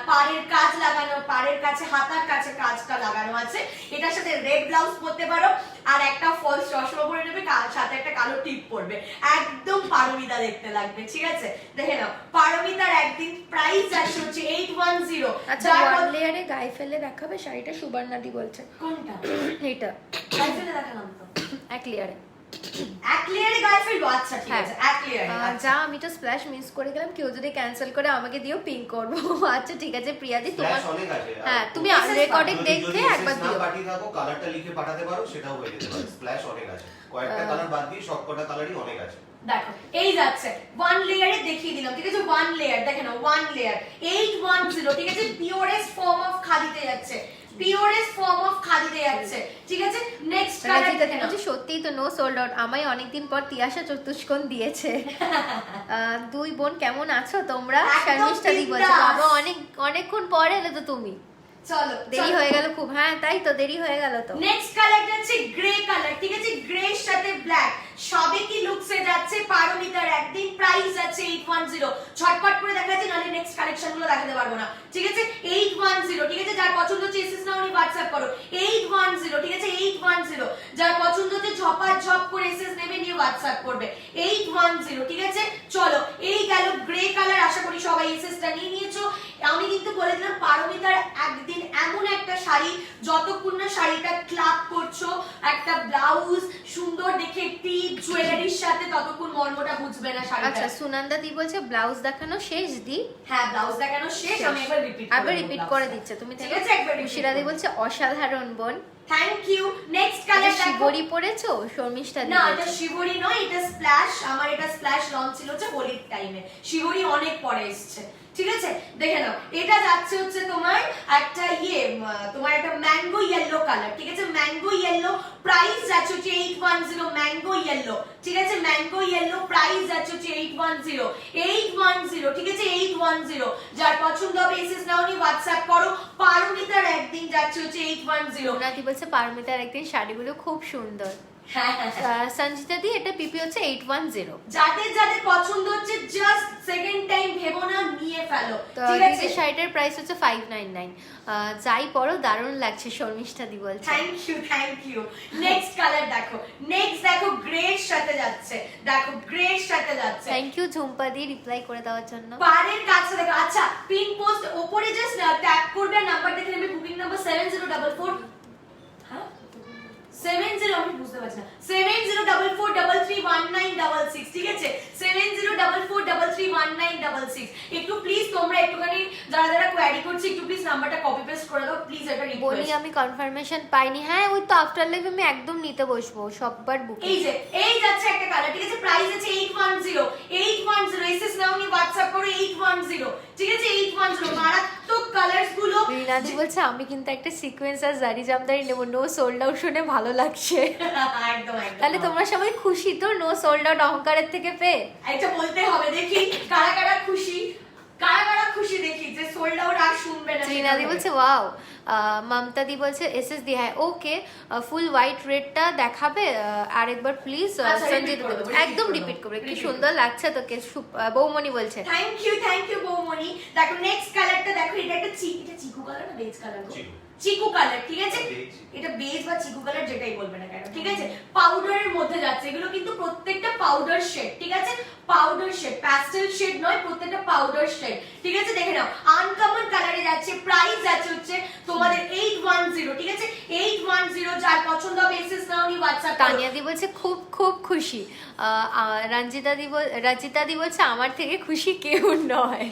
Speaker 1: পাড়ের কাজ লাগানো, পাড়ের কাছে হাতার কাছে কাজটা লাগানো আছে। এটার সাথে রেড ব্লাউজ পরতে পারো, আর একটা ফলস চশমা পরে নেবে, সাথে একটা কালো টিপ পরবে, একদম পারমিতা দেখতে লাগবে, ঠিক আছে? দেখে নাও, পারমিতার একদিন প্রাইস যাচ্ছে হচ্ছে 810।
Speaker 2: আচ্ছা, ওয়ান লেয়ারে গায়ে ফেলে দেখাবে শাড়িটা, সুবর্ণাদি বলছে।
Speaker 1: কোনটা?
Speaker 2: এটা
Speaker 1: গায়ে ফেলে দেখালাম তো,
Speaker 2: এক লেয়ারে।
Speaker 1: এক লেয়ারে গায়ে ফেলবো? আচ্ছা, ঠিক আছে, এক লেয়ারে।
Speaker 2: যা, আমি তো স্প্ল্যাশ মিস করে গেলাম, কেউ যদি ক্যান্সেল করে আমাকে দিও, পিঙ্ক করব। আচ্ছা ঠিক আছে প্রিয়াদি, তোমার হ্যাঁ, তুমি রেকর্ডিং দেখে একবার দিও।
Speaker 3: পাঠিয়ে দাও, কালারটা লিখে পাঠাতে পারো, সেটাও হয়ে যেতে পারে। স্প্ল্যাশ অনেক আছে, কয়েকটা কালার বাদ দিয়ে সবকটা কালারই অনেক আছে।
Speaker 1: দেখো, এই যাচ্ছে ওয়ান লেয়ারে দেখিয়ে দিলাম, ঠিক আছে? ওয়ান লেয়ার, দেখেন ওয়ান লেয়ার 810, ঠিক আছে? পিওরেস্ট ফর্ম অফ খাদিতে যাচ্ছে, পিওরেস্ট ফর্ম অফ খাদিতে যাচ্ছে, ঠিক আছে? নেক্সট কালার দেখেন।
Speaker 2: সত্যিই তো নো সোল্ড আউট। আমায় অনেকদিন পর তিয়াশা চতুষ্কোণ দিয়েছে। দুই বোন কেমন আছো তোমরা? শর্মিষ্ঠা দি বলছে বাবা অনেকক্ষণ পরে এলে তো তুমি।
Speaker 1: চলো,
Speaker 2: দেরি হয়ে গেল খুব। হ্যাঁ তাই তো, দেরি হয়ে গেল তো।
Speaker 1: নেক্সট কালার যাচ্ছে গ্রে কালার, ঠিক আছে? গ্রে এর সাথে ব্ল্যাক, সবে কি লুকসে যাচ্ছে পারমিতার একদিন প্রাইস যাচ্ছে 810। ছটপট করে দেখাচ্ছি, নালে নেক্সট কালেকশন গুলো দেখাতে পারবো না, ঠিক আছে? 810, ঠিক আছে? যার পছন্দ হচ্ছে এসএস নাও নি হোয়াটসঅ্যাপ করো। 810, ঠিক আছে? 810, যার পছন্দ হচ্ছে ঝপার ঝপ করে এসএস নেবে, নিয়ে হোয়াটসঅ্যাপ করবে। 810, ঠিক আছে? চলো, এই গেল গ্রে কালার। আশা করি সবাই এসএসটা নিয়ে নিয়েছো। আমি কিন্তু বলে দিলাম পারমিতার একদিন এমন একটা শাড়ি, যতক্ষণ না শাড়িটা ক্লাব করছো, একটা ব্লাউজ সুন্দর দেখে টিপ জুয়েলারির সাথে, ততক্ষণ মর্মটা বুঝবে না শাড়িটা।
Speaker 2: আচ্ছা, সুনন্দা দি বলছে ব্লাউজ দেখানো শেষ দি।
Speaker 1: হ্যাঁ, ব্লাউজ দেখানো শেষ। আমি একবার রিপিট
Speaker 2: করে দিচ্ছে তুমি,
Speaker 1: ঠিক আছে? একবার
Speaker 2: শিরা দি বলছে অসাধারণ বোন।
Speaker 1: Thank you. নেক্সট কালার দেখো।
Speaker 2: শিবরি পরেছো শর্মিষ্ঠা দি?
Speaker 1: না, এটা শিবরি নয়, এটা স্প্ল্যাশ। আমার এটা স্প্ল্যাশ লঞ্চ ছিল হচ্ছে হোলির টাইমে, শিবরি অনেক পরে এসেছে, ঠিক আছে? দেখে নাও, এটা যাচ্ছে হচ্ছে তোমার একটা তোমার একটা ম্যাঙ্গো ইয়েলো কালার, ঠিক আছে? ম্যাঙ্গো ইয়েলো, প্রাইস যাচ্ছে হচ্ছে 810। ম্যাঙ্গো ইয়েলো, ঠিক আছে? ম্যাঙ্গো ইয়েলো, প্রাইস যাচ্ছে হচ্ছে 810। 810, ঠিক আছে? 810, যার পছন্দ হবে এসএস নাও নি হোয়াটসঅ্যাপ করো। পারমিতার একদিন যাচ্ছে হচ্ছে 810।
Speaker 2: ওনাদি বলছে পারমিতার একদিন শাড়িগুলো খুব সুন্দর। সঞ্জিতা দি এটা পিপি হচ্ছে 810।
Speaker 1: যাদের যাদের পছন্দ হচ্ছে জাস্ট সেকেন্ড টাইম ভেবো না, নিয়ে ফেলো, ঠিক আছে?
Speaker 2: এই শাড়িটার প্রাইস হচ্ছে 599। যাই পরো দারুণ লাগছে, শর্মিষ্ঠা দি বলছে।
Speaker 1: Thank you. নেক্সট কালার দেখো, নেক্সট দেখো গ্রে এর সাথে যাচ্ছে, দেখো গ্রে এর সাথে যাচ্ছে।
Speaker 2: থ্যাংক ইউ ঝুম্পা দি রিপ্লাই করে দেওয়ার জন্য।
Speaker 1: পাড়ের কাছে দেখো। আচ্ছা, পিন পোস্ট উপরে জাস্ট ট্যাপ করবে, নাম্বার দেখে নেবে, বুকিং নাম্বার 7044। হ্যাঁ 70, আমি বুঝতে পারছি না, 7044331966, 1966। একটু প্লিজ তোমরা একটুখানি যারা যারা কোয়ারি করছে একটু প্লিজ নাম্বারটা কপি পেস্ট করে দাও প্লিজ, এটা
Speaker 2: বলি
Speaker 1: রিকোয়েস্ট।
Speaker 2: আমি কনফার্মেশন পাইনি। হ্যাঁ ওই তো আফটার লাইফ আমি একদম নিতে বসবো, সববার বুক।
Speaker 1: এই যাচ্ছে একটা কালার, ঠিক আছে, প্রাইস আছে 810 এসএস নাওনি হোয়াটসঅ্যাপ করো 810, ঠিক আছে 810 মারাত্মক কালারস গুলো।
Speaker 2: রিনাদি বলছে আমি কিন্তু একটা সিকোয়েন্স আর জারি জামদারি নেবো, নো সোল্ড আউট শুনে ভালো লাগছে।
Speaker 1: একদম একদম।
Speaker 2: তাহলে তোমরা সবাই খুশি তো নো সোল্ড আউট অহংকারের থেকে পেয়ে?
Speaker 1: এটা বলতে হবে, দেখি কারা কারা খুশি, কারা কারা খুশি দেখি যে সোল্ড আউট আর শুনবে না।
Speaker 2: রিনাদি বলছে ওয়াও। মমতা দি বলছে এসএস দি হ্যাঁ ওকে ফুল হোয়াইট রেডটা দেখাবে আরেকবার প্লিজ। সঞ্জিত একদম রিপিট করবে, কি সুন্দর লাগছে তোকে। বৌমনি বলছে
Speaker 1: থ্যাংক ইউ বৌমনি। দেখো নেক্সট কালারটা দেখো, এটা একটা চিকু কালার না বেজ কালার? চিকু কালার, ঠিক আছে, এটা বেজ বা চিকু কালার যেটাই বলবে না কেন, ঠিক আছে, পাউডারের মধ্যে যাচ্ছে। এগুলো কিন্তু প্রত্যেকটা পাউডার শেড, ঠিক আছে, পাউডার শেড, প্যাস্টেল শেড নয়, প্রত্যেকটা পাউডার শেড, ঠিক আছে। দেখে নাও আনকমন কালারে যাচ্ছে। প্রাইস যাচ্ছে হচ্ছে তোমাদের 810, ঠিক আছে 810। যার পছন্দ হবে এসএস নাওনি হোয়াটসঅ্যাপ।
Speaker 2: তানিয়া দি বলছে খুব খুব খুশি। রঞ্জিতা দি বলছে আমার থেকে খুশি কেউ নয়।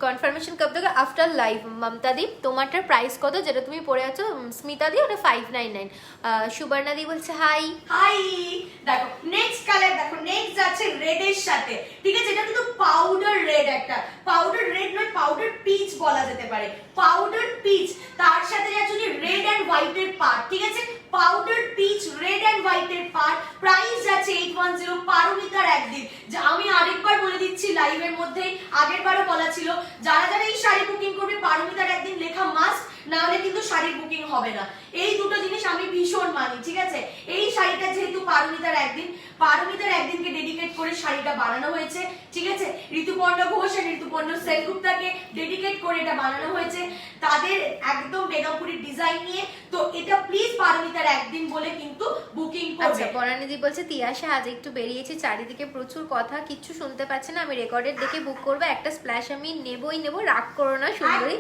Speaker 2: কনফার্মেশন কব দেবে আফটার লাইভ। মমতা দি তোমারটার প্রাইস কত যেটা তুমি পরে আছো? স্মিতা দি ওটা 599। সুবর্ণা দি বলছে হাই।
Speaker 1: দেখো নেক্সট কালার, দেখো নেক্সট যাচ্ছে রেড এর সাথে, ঠিক আছে, এটা কিন্তু পাউডার রেড, একটা পাউডার রেড নয় পাউডার পিচ বলা যেতে পারে, পাউডার পিচ। তার সাথে যাচ্ছে যে রেড এন্ড হোয়াইট এর পার্ট, ঠিক আছে, powder peach red and white এর পার্ট। প্রাইস যাচ্ছে 810। পারমিতার একদিন, যে আমি আরেকবার বলে দিচ্ছি লাইভের মধ্যে, আগের বারও বলা ছিল, যারা যারা এই শাড়ি বুকিং করবে পারমিতার একদিন লেখা মাস্ট, না হলে কিন্তু শাড়ির বুকিং হবে না। এই দুটো জিনিস আমি ভীষণ মানি, ঠিক আছে। এই শাড়িটা যেহেতু পারমিতার একদিনকে ডেডিকেট করে শাড়িটা বানানো হয়েছে, ঠিক আছে, ঋতুপর্ণা ঘোষ আর ঋতুপর্ণা সেনগুপ্তাকে ডেডিকেট করে এটা বানানো হয়েছে, তাদের একদম বেগমপুরীর ডিজাইন নিয়ে। তো এটা প্লিজ পারমিতার একদিন বলে কিন্তু বুকিং করবে।
Speaker 2: আচ্ছা বনানিদি বলছে তিয়াশা আজ একটু বেরিয়েছি, চারিদিকে প্রচুর কথা, কিচ্ছু শুনতে পাচ্ছি না, আমি রেকর্ডেড দেখে বুক করবো, একটা স্প্ল্যাশ আমি নেবই নেব, রাগ করো না সুন্দরী।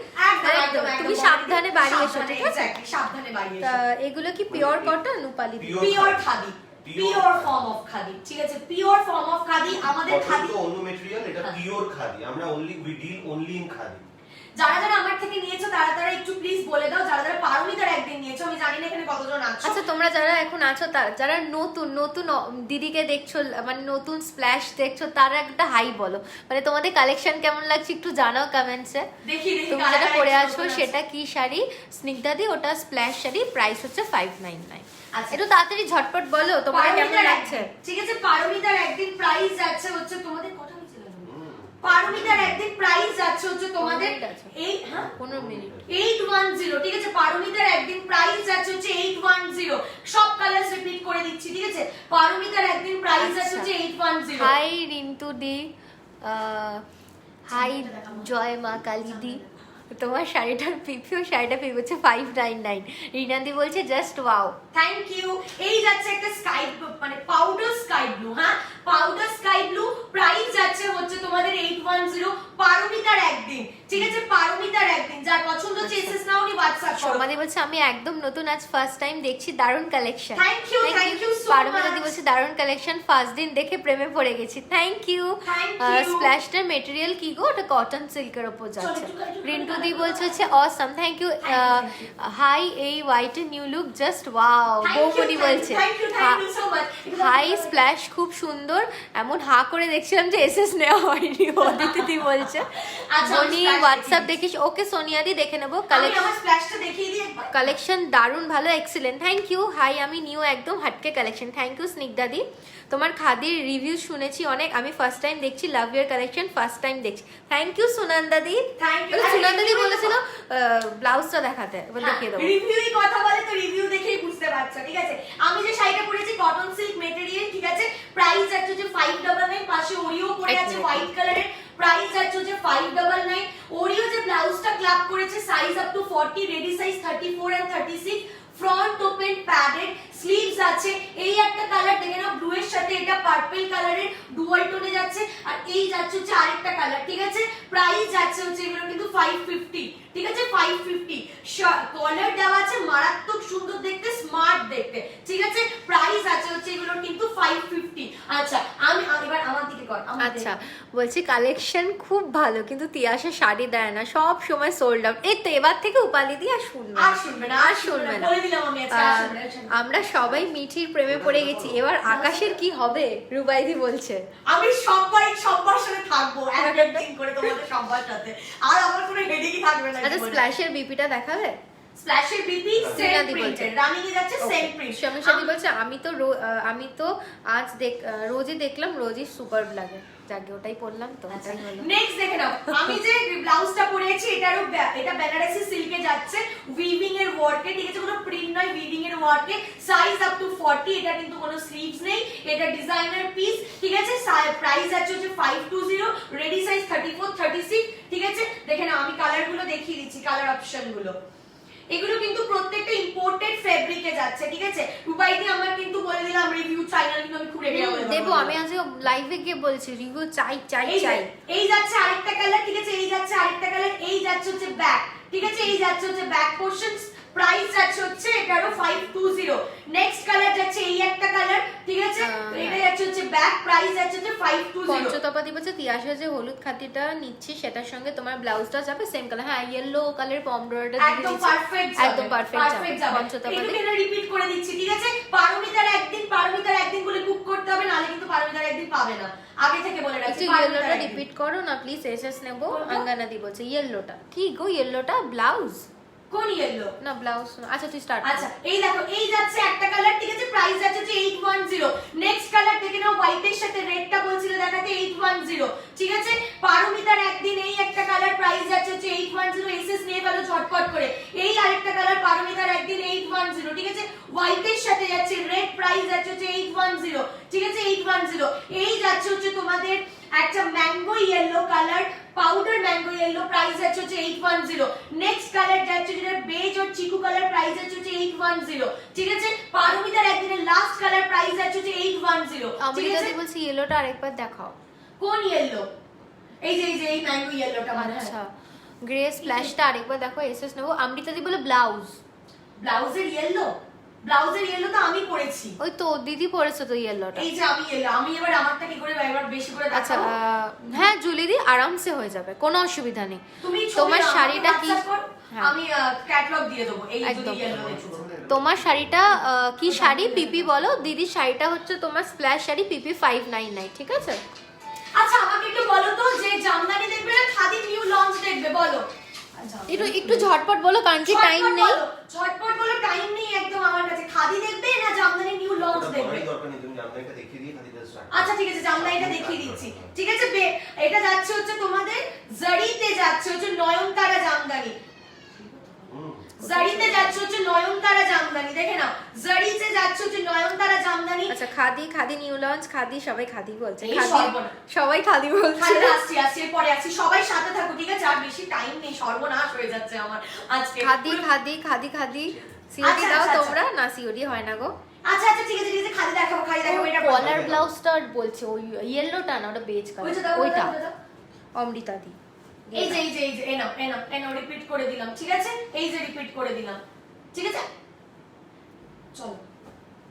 Speaker 1: একদম
Speaker 2: তুমি সাবধানে বাড়ি এসো, ঠিক আছে,
Speaker 1: সাবধানে বাড়ি এসো।
Speaker 2: এগুলো কি pure cotton Upali?
Speaker 1: Pure khadi, pure form of khadi, ঠিক আছে, পিওর ফর্ম অফ খাদি। আমাদের খাদি
Speaker 3: তো অন্য ম্যাটেরিয়াল, এটা পিওর খাদি, আমরা we deal only in khadi.
Speaker 1: যারা যারা আমার থেকে নিয়েছো তারা তারা একটু প্লিজ বলে দাও, যারা যারা পারমিতার একদিন নিয়েছো, আমি জানি না এখানে কতজন আছো।
Speaker 2: আচ্ছা তোমরা যারা এখন আছো, যারা নতুন নতুন দিদিকে দেখছো, মানে নতুন স্প্ল্যাশ দেখছো, তারা একটা হাই বলো, মানে তোমাদের কালেকশন কেমন লাগছে একটু জানাও কমেন্টসে।
Speaker 1: দেখি
Speaker 2: তুমি যেটা পরে আছো সেটা কি শাড়ি? স্নিগ্ধাদি ওটা স্প্ল্যাশ শাড়ি, প্রাইস হচ্ছে 599।
Speaker 1: আচ্ছা
Speaker 2: একটু তাড়াতাড়ি ঝটপট বলো তোমার কেমন লাগছে।
Speaker 1: ঠিক আছে, পারমিতার একদিন প্রাইস যাচ্ছে হচ্ছে তোমাদের কত হয়েছিল? পারমিতার একদিন প্রাইস যাচ্ছে হচ্ছে তোমাদের
Speaker 2: 15 মিনিট
Speaker 1: 810, ঠিক আছে, পারমিতার একদিন প্রাইস যাচ্ছে হচ্ছে 810। সব কালারস রিপিট করে দিচ্ছি, ঠিক আছে, পারমিতার একদিন প্রাইস যাচ্ছে হচ্ছে 810।
Speaker 2: হাই রিন্টু দি, হাই জয় মা কালী দি, তোমার শাড়িটার পিপিও শাড়িটা পিপি হচ্ছে 599। রিনাদি বলছে জাস্ট ওয়াও,
Speaker 1: থ্যাংক ইউ। এই যাচ্ছে একটা স্কাই মানে পাউডার স্কাই ব্লু, হ্যাঁ পাউডার স্কাই ব্লু, প্রাইস যাচ্ছে হচ্ছে তোমাদের 810। পারমিতার একদিন, ঠিক আছে, পারমিতার একদিন, যার পছন্দ হচ্ছে এসএস নাওনি হোয়াটসঅ্যাপ করো।
Speaker 2: সমাধি বলছে আমি একদম নতুন, আজ ফার্স্ট টাইম দেখছি, দারুণ collection.
Speaker 1: Thank you so much.
Speaker 2: Paramita দি বলছে দারুণ কালেকশন, ফার্স্ট দিন দেখে প্রেমে পড়ে গেছি। Thank you. স্প্ল্যাশটার মেটেরিয়াল কি গো? ওটা কটন সিল্কের উপর যাচ্ছে। রিন্টু দি বলছে হচ্ছে অসম, থ্যাংক ইউ। হাই এই হোয়াইটের নিউ লুক জাস্ট ওয়াও। বৌমনি বলছে হাই স্প্ল্যাশ খুব সুন্দর, এমন হা করে দেখছিলাম যে এসএস নেওয়া হয়নি। অদিতি দি বলছে মনি হোয়াটসঅ্যাপ দেখিস, ওকে সোনিয়া দি দেখে নেবো। কালেকশন দারুণ ভালো, এক্সিলেন্ট, থ্যাংক ইউ। হাই আমি নিউ একদম হাটকে কালেকশন, থ্যাংক ইউ স্নিগ্ধা দি। তোমার খাদির রিভিউ শুনেছি অনেক, আমি ফার্স্ট টাইম দেখছি, love your collection, first time দেখছি, থ্যাংক ইউ সুনন্দা দি। সুনন্দা দি বলেছিল ব্লাউজটা দেখাতে, এবার দেখিয়ে দেবো।
Speaker 1: রিভিউই কথা বলে তো রিভিউ দেখেই বুঝতে পারছো, ঠিক আছে। আমি যে শাড়িটা পরেছি কটন সিল্ক মেটেরিয়াল, ঠিক আছে, প্রাইস যাচ্ছে যে 599, পাশে ওরিও পরে আছে হোয়াইট কালারের, প্রাইস যাচ্ছে যে 599। ওরিও যে ব্লাউজটা ক্লাব করেছে size up to 40, ready size 34 and 36, front open padded, sleeves আছে। এই একটা কালার দেখে নাও, ব্লু এর সাথে এটা পার্পল কালারের ডুয়াল টোনে যাচ্ছে, আর এই যাচ্ছে হচ্ছে আরেকটা কালার, ঠিক আছে। প্রাইস যাচ্ছে হচ্ছে এগুলো কিন্তু 550, ঠিক আছে, 550। কলার দেওয়া আছে, মারাত্মক সুন্দর দেখতে, স্মার্ট দেখতে, ঠিক আছে। প্রাইস আছে হচ্ছে এগুলো কিন্তু 550। আচ্ছা আমি এবার আমার দিকে কর,
Speaker 2: আচ্ছা বলছি কালেকশন খুব ভালো, কিন্তু তিয়াসে শাড়ি দেয় না, সব সময় সোল্ড আউট। এই তো এবার থেকে উপালি দিয়ে আর শুনবে না।
Speaker 1: বলে দিলাম আমি আজকে আর শুনবে না।
Speaker 2: আমরা সবাই মিঠির প্রেমে পড়ে গেছি, এবার আকাশের কি হবে রুবাইদি বলছে।
Speaker 1: আমি সবার সাথে থাকবো একদিন করে তোমাদের সবার সাথে, আর আমার কোনো হেডেকই থাকবে না।
Speaker 2: আচ্ছা স্প্ল্যাশের বিপিটা দেখাবে?
Speaker 1: স্প্ল্যাশের বিপি সেম প্রিন্টেড রানিং এ যাচ্ছে, সেম প্রিন্ট।
Speaker 2: সমীশাদি বলছে আমি তো আজ রোজই দেখলাম, রোজই সুপার লাগে, যাকে ওটাই পরলাম তো ওটাই হলো।
Speaker 1: নেক্সট দেখে নাও, আমি যে ব্লাউজটা পরেছি এটা বেনারসি সিল্কে যাচ্ছে, উইভিং এর ওয়ার্কে, ঠিক আছে, কোনো প্রিন্ট নয়, উইভিং এর ওয়ার্কে, সাইজ আপ টু 40, এটা কিন্তু কোনো স্লিভস নেই, এটা ডিজাইনার পিস, ঠিক আছে। প্রাইস আছে হচ্ছে 520, রেডি সাইজ 34 36, ঠিক আছে। দেখে নাও আমি কালার গুলো দেখিয়ে দিচ্ছি, কালার অপশন গুলো। এগুলো কিন্তু প্রত্যেকটা ইম্পোর্টেড ফেব্রিকে যাচ্ছে, ঠিক আছে। রুবাইদি আমার কিন্তু বলে দিলাম রিভিউ চাই না, কিন্তু আমি খুলে
Speaker 2: দেবো, আমি আজ লাইভে গিয়ে বলছি রিভিউ চাই।
Speaker 1: এই যাচ্ছে আরেকটা কালার, ঠিক আছে, এই যাচ্ছে আরেকটা কালার, এই যাচ্ছে হচ্ছে ব্যাক, ঠিক আছে, এই যাচ্ছে হচ্ছে ব্যাক পোরশন, প্রাইস যাচ্ছে হচ্ছে এটারও 520। নেক্সট কালার যাচ্ছে এই একটা কালার, ঠিক আছে, এটা যাচ্ছে হচ্ছে ব্যাক, প্রাইস যাচ্ছে হচ্ছে 520।
Speaker 2: পঞ্চতপা দিবসে তিয়াশা যে হলুদ খাতিটা নিচ্ছি সেটার সঙ্গে তোমার ব্লাউজটা যাবে সেম কালার। হ্যাঁ ইয়েলো কালার পমডোরটা দিয়ে
Speaker 1: একদম
Speaker 2: দিচ্ছি,
Speaker 1: পারফেক্ট যাবে,
Speaker 2: একদম পারফেক্ট যাবে।
Speaker 1: পঞ্চতপা এটা রিপিট করে দিচ্ছি, ঠিক আছে। পারমিতার একদিন বলে বুক করতে হবে, নালে কিন্তু পারমিতার একদিন পাবে না, আগে থেকে বলে রাখছি।
Speaker 2: ইয়েলোটা রিপিট করো না প্লিজ, এসএস নেবো। আঙ্গানা দি বলছে ইয়েলোটা কি গো, ইয়েলোটা ব্লাউজ
Speaker 1: কোন ইয়েলো
Speaker 2: না ব্লাউজ। আচ্ছা তুই স্টার্ট।
Speaker 1: আচ্ছা এই দেখো, এই যাচ্ছে একটা কালার, ঠিক আছে, প্রাইস যাচ্ছে 810। নেক্সট কালার দেখে নাও, হোয়াইটের সাথে রেডটা বলছিল দেখাতে 810, ঠিক আছে। পারমিতার একদিন এই একটা কালার, প্রাইস যাচ্ছে 810, এসএস নিয়ে ফেলো ঝটপট করে। এই আরেকটা কালার পারমিতার একদিন 810, ঠিক আছে, হোয়াইটের সাথে যাচ্ছে রেড, প্রাইস যাচ্ছে 810, ঠিক আছে, 810। এই যাচ্ছে হচ্ছে তোমাদের একটা mango yellow colour, powder mango yellow, price যাচ্ছে 810। নেক্সট কালার যাচ্ছে যেটা বেজ আর চিকু কালার, প্রাইস যাচ্ছে 810, ঠিক আছে। পারমিতার একদিনের লাস্ট কালার, প্রাইস যাচ্ছে 810, ঠিক আছে।
Speaker 2: আমি বলছি ইয়েলোটা আরেকবার দেখাও।
Speaker 1: কোন ইয়েলো? এই যে এই ম্যাঙ্গো ইয়েলোটা মানে।
Speaker 2: আচ্ছা গ্রে স্প্ল্যাশটা আরেকবার দেখো, এসএস নেবো। অমৃতা দি বলে ব্লাউজের ইয়েলো তো আমি পরেছি, ওই তো দিদি পরেছে তো ইয়েলোটা।
Speaker 1: এই যে আমি এবার আমারটা কি করে এবার বেশি করে
Speaker 2: আচ্ছা
Speaker 1: দেখাবো?
Speaker 2: হ্যাঁ জুলিদি আরামসে হয়ে যাবে, কোনো অসুবিধা নেই।
Speaker 1: তুমি
Speaker 2: তোমার শাড়িটা কি,
Speaker 1: আমি ক্যাটালগ দিয়ে দেবো, এই যদি
Speaker 2: একদম।
Speaker 1: ইয়েলো দেখছো।
Speaker 2: তোমার শাড়িটা কি শাড়ি পিপি বলো, দিদির শাড়িটা হচ্ছে তোমার স্প্ল্যাশ শাড়ি পিপি 599, ঠিক আছে।
Speaker 1: আচ্ছা আমাকে একটু বলো তো, যে জামদানি দেখবে না খাদি নিউ লঞ্চ দেখবে, বলো
Speaker 2: একটু ঝটপট বলো কারণ কি টাইম নেই।
Speaker 1: ঝটপট বলো, টাইম নেই একদম আমার কাছে। খাদি দেখবে না জামদানি নিউ লঞ্চ দেখবে?
Speaker 3: দরকার নেই, তুমি জামদানিটা দেখিয়ে দিয়ে খাদিটা স্টার্ট।
Speaker 1: আচ্ছা ঠিক আছে, জামদানিটা দেখিয়ে দিচ্ছি, ঠিক আছে। এটা যাচ্ছে হচ্ছে তোমাদের জারিতে যাচ্ছে হচ্ছে নয়নতারা জামদানি, জারিতে যাচ্ছে হচ্ছে নয়নতারা জামদানি, দেখে নাও, জারিতে যাচ্ছে হচ্ছে নয়নতারা জামদানি।
Speaker 2: আচ্ছা খাদি নিউ লঞ্চ, খাদি সবাই খাদি বলছে,
Speaker 1: এই
Speaker 2: খাদি
Speaker 1: সর্বনাশ।
Speaker 2: সবাই খাদি বলছে।
Speaker 1: খাদি আসছি পরে আসছি, সবাই সাথে থাকো, ঠিক আছে। আর বেশি টাইম নেই, সর্বনাশ হয়ে যাচ্ছে আমার আজকে।
Speaker 2: খাদি সিওডি দাও তোমরা না, সিওডি হয় না গো।
Speaker 1: আচ্ছা ঠিক আছে খাদি দেখাবো এটা
Speaker 2: কলার ব্লাউজটা বলছে, ওই ইয়েলোটা না, ওটা বেজ কালার, ওইটা অমৃতা দি।
Speaker 1: এই যে এনাও রিপিট করে দিলাম, ঠিক আছে, এই যে রিপিট করে দিলাম, ঠিক আছে।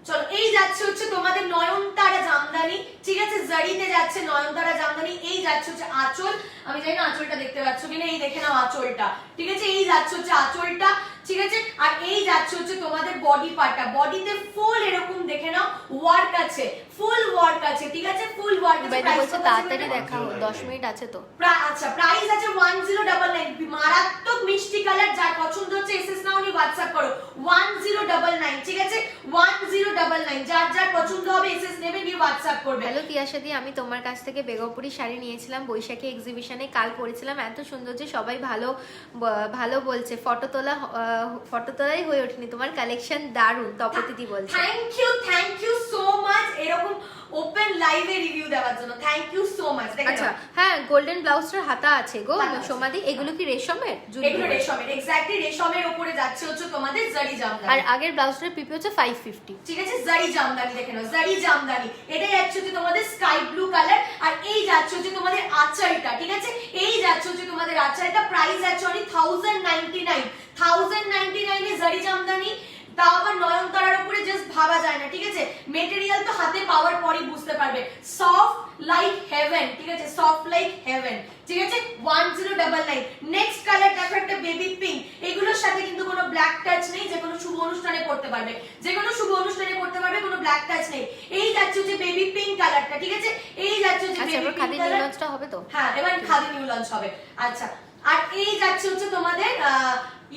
Speaker 1: চলো এই যাচ্ছে হচ্ছে তোমাদের নয়নতারা জামদানি, ঠিক আছে, জারিতে যাচ্ছে নয়নতারা জামদানি। এই যাচ্ছে হচ্ছে আঁচল, আমি জানি না আঁচলটা দেখতে পাচ্ছ কিনা, এই দেখে নাও আঁচলটা, ঠিক আছে, এই যাচ্ছে হচ্ছে আঁচলটা, ঠিক আছে। আর এই যাচ্ছে হচ্ছে তোমাদের বডি পার্টটা, বডিতে ফুল এরকম দেখে নাও ওয়ার্ক আছে, ফুল ওয়ার্ক আছে, ঠিক আছে, ফুল ওয়ার্ক আছে।
Speaker 2: বাইরে বলছে তাড়াতাড়ি দেখাও, 10 মিনিট আছে তো।
Speaker 1: আচ্ছা প্রাইস আছে 1099, মারাত্মক মিষ্টি কালার, যার পছন্দ হচ্ছে এসএস নাও নি হোয়াটসঅ্যাপ করো 1099, ঠিক আছে, 1099, যার পছন্দ হবে এসএস নেবে নি হোয়াটসঅ্যাপ করবে।
Speaker 2: হ্যালো তিয়াশা দি, আমি তোমার কাছ থেকে বেগমপুরি শাড়ি নিয়েছিলাম বৈশাখী এক্সিবিশনে, কাল পরেছিলাম, এত সুন্দর যে সবাই ভালো বলছে, ফটো তোলাই হয়ে ওঠেনি, তোমার কালেকশন দারুণ, তপতি দি বলছে।
Speaker 1: থ্যাংক ইউ সো মাচ এরকম ওপেন লাইভে রিভিউ দেওয়ার জন্য, থ্যাংক ইউ সো মাচ।
Speaker 2: আচ্ছা হ্যাঁ গোল্ডেন ব্লাউজটার হাতা আছে গো সোমাদি, এগুলো কি রেশমের?
Speaker 1: এগুলো রেশমের, এক্স্যাক্টলি রেশমের উপরে যাচ্ছে হচ্ছে তোমাদের জারি জামদানি।
Speaker 2: আর আগের ব্লাউজটার পিপি হচ্ছে 550,
Speaker 1: ঠিক আছে, জারি জামদানি দেখে নাও, জারি জামদানি। এটা যাচ্ছে হচ্ছে তোমাদের স্কাই ব্লু কালার, আর এই যাচ্ছে হচ্ছে তোমাদের আঁচলটা, ঠিক আছে, এই যাচ্ছে হচ্ছে তোমাদের আঁচলটা, প্রাইস যাচ্ছে অনলি 1099 এ জারি জামদানি, তাও আবার নয়নতারার উপরে, জাস্ট ভাবা যায় না, ঠিক আছে। মেটেরিয়াল তো হাতে পাওয়ার পরই বুঝতে পারবে, সফট লাইক হেভেন, ঠিক আছে, সফট লাইক হেভেন, ঠিক আছে, 1099। নেক্সট কালার দেখো একটা বেবি পিঙ্ক, এগুলোর সাথে কিন্তু কোনো ব্ল্যাক টাচ নেই, যে কোনো শুভ অনুষ্ঠানে পড়তে পারবে, যে কোনো শুভ অনুষ্ঠানে পড়তে পারবে, কোনো ব্ল্যাক টাচ নেই। এই যাচ্ছে যে বেবি পিঙ্ক কালারটা, ঠিক আছে, এই যাচ্ছে যে
Speaker 2: আচ্ছা, এবার খাদি নিউ লঞ্চটা হবে তো?
Speaker 1: হ্যাঁ, এবার খাদি নিউ লঞ্চ হবে। আচ্ছা, আর এই যাচ্ছে হচ্ছে তোমাদের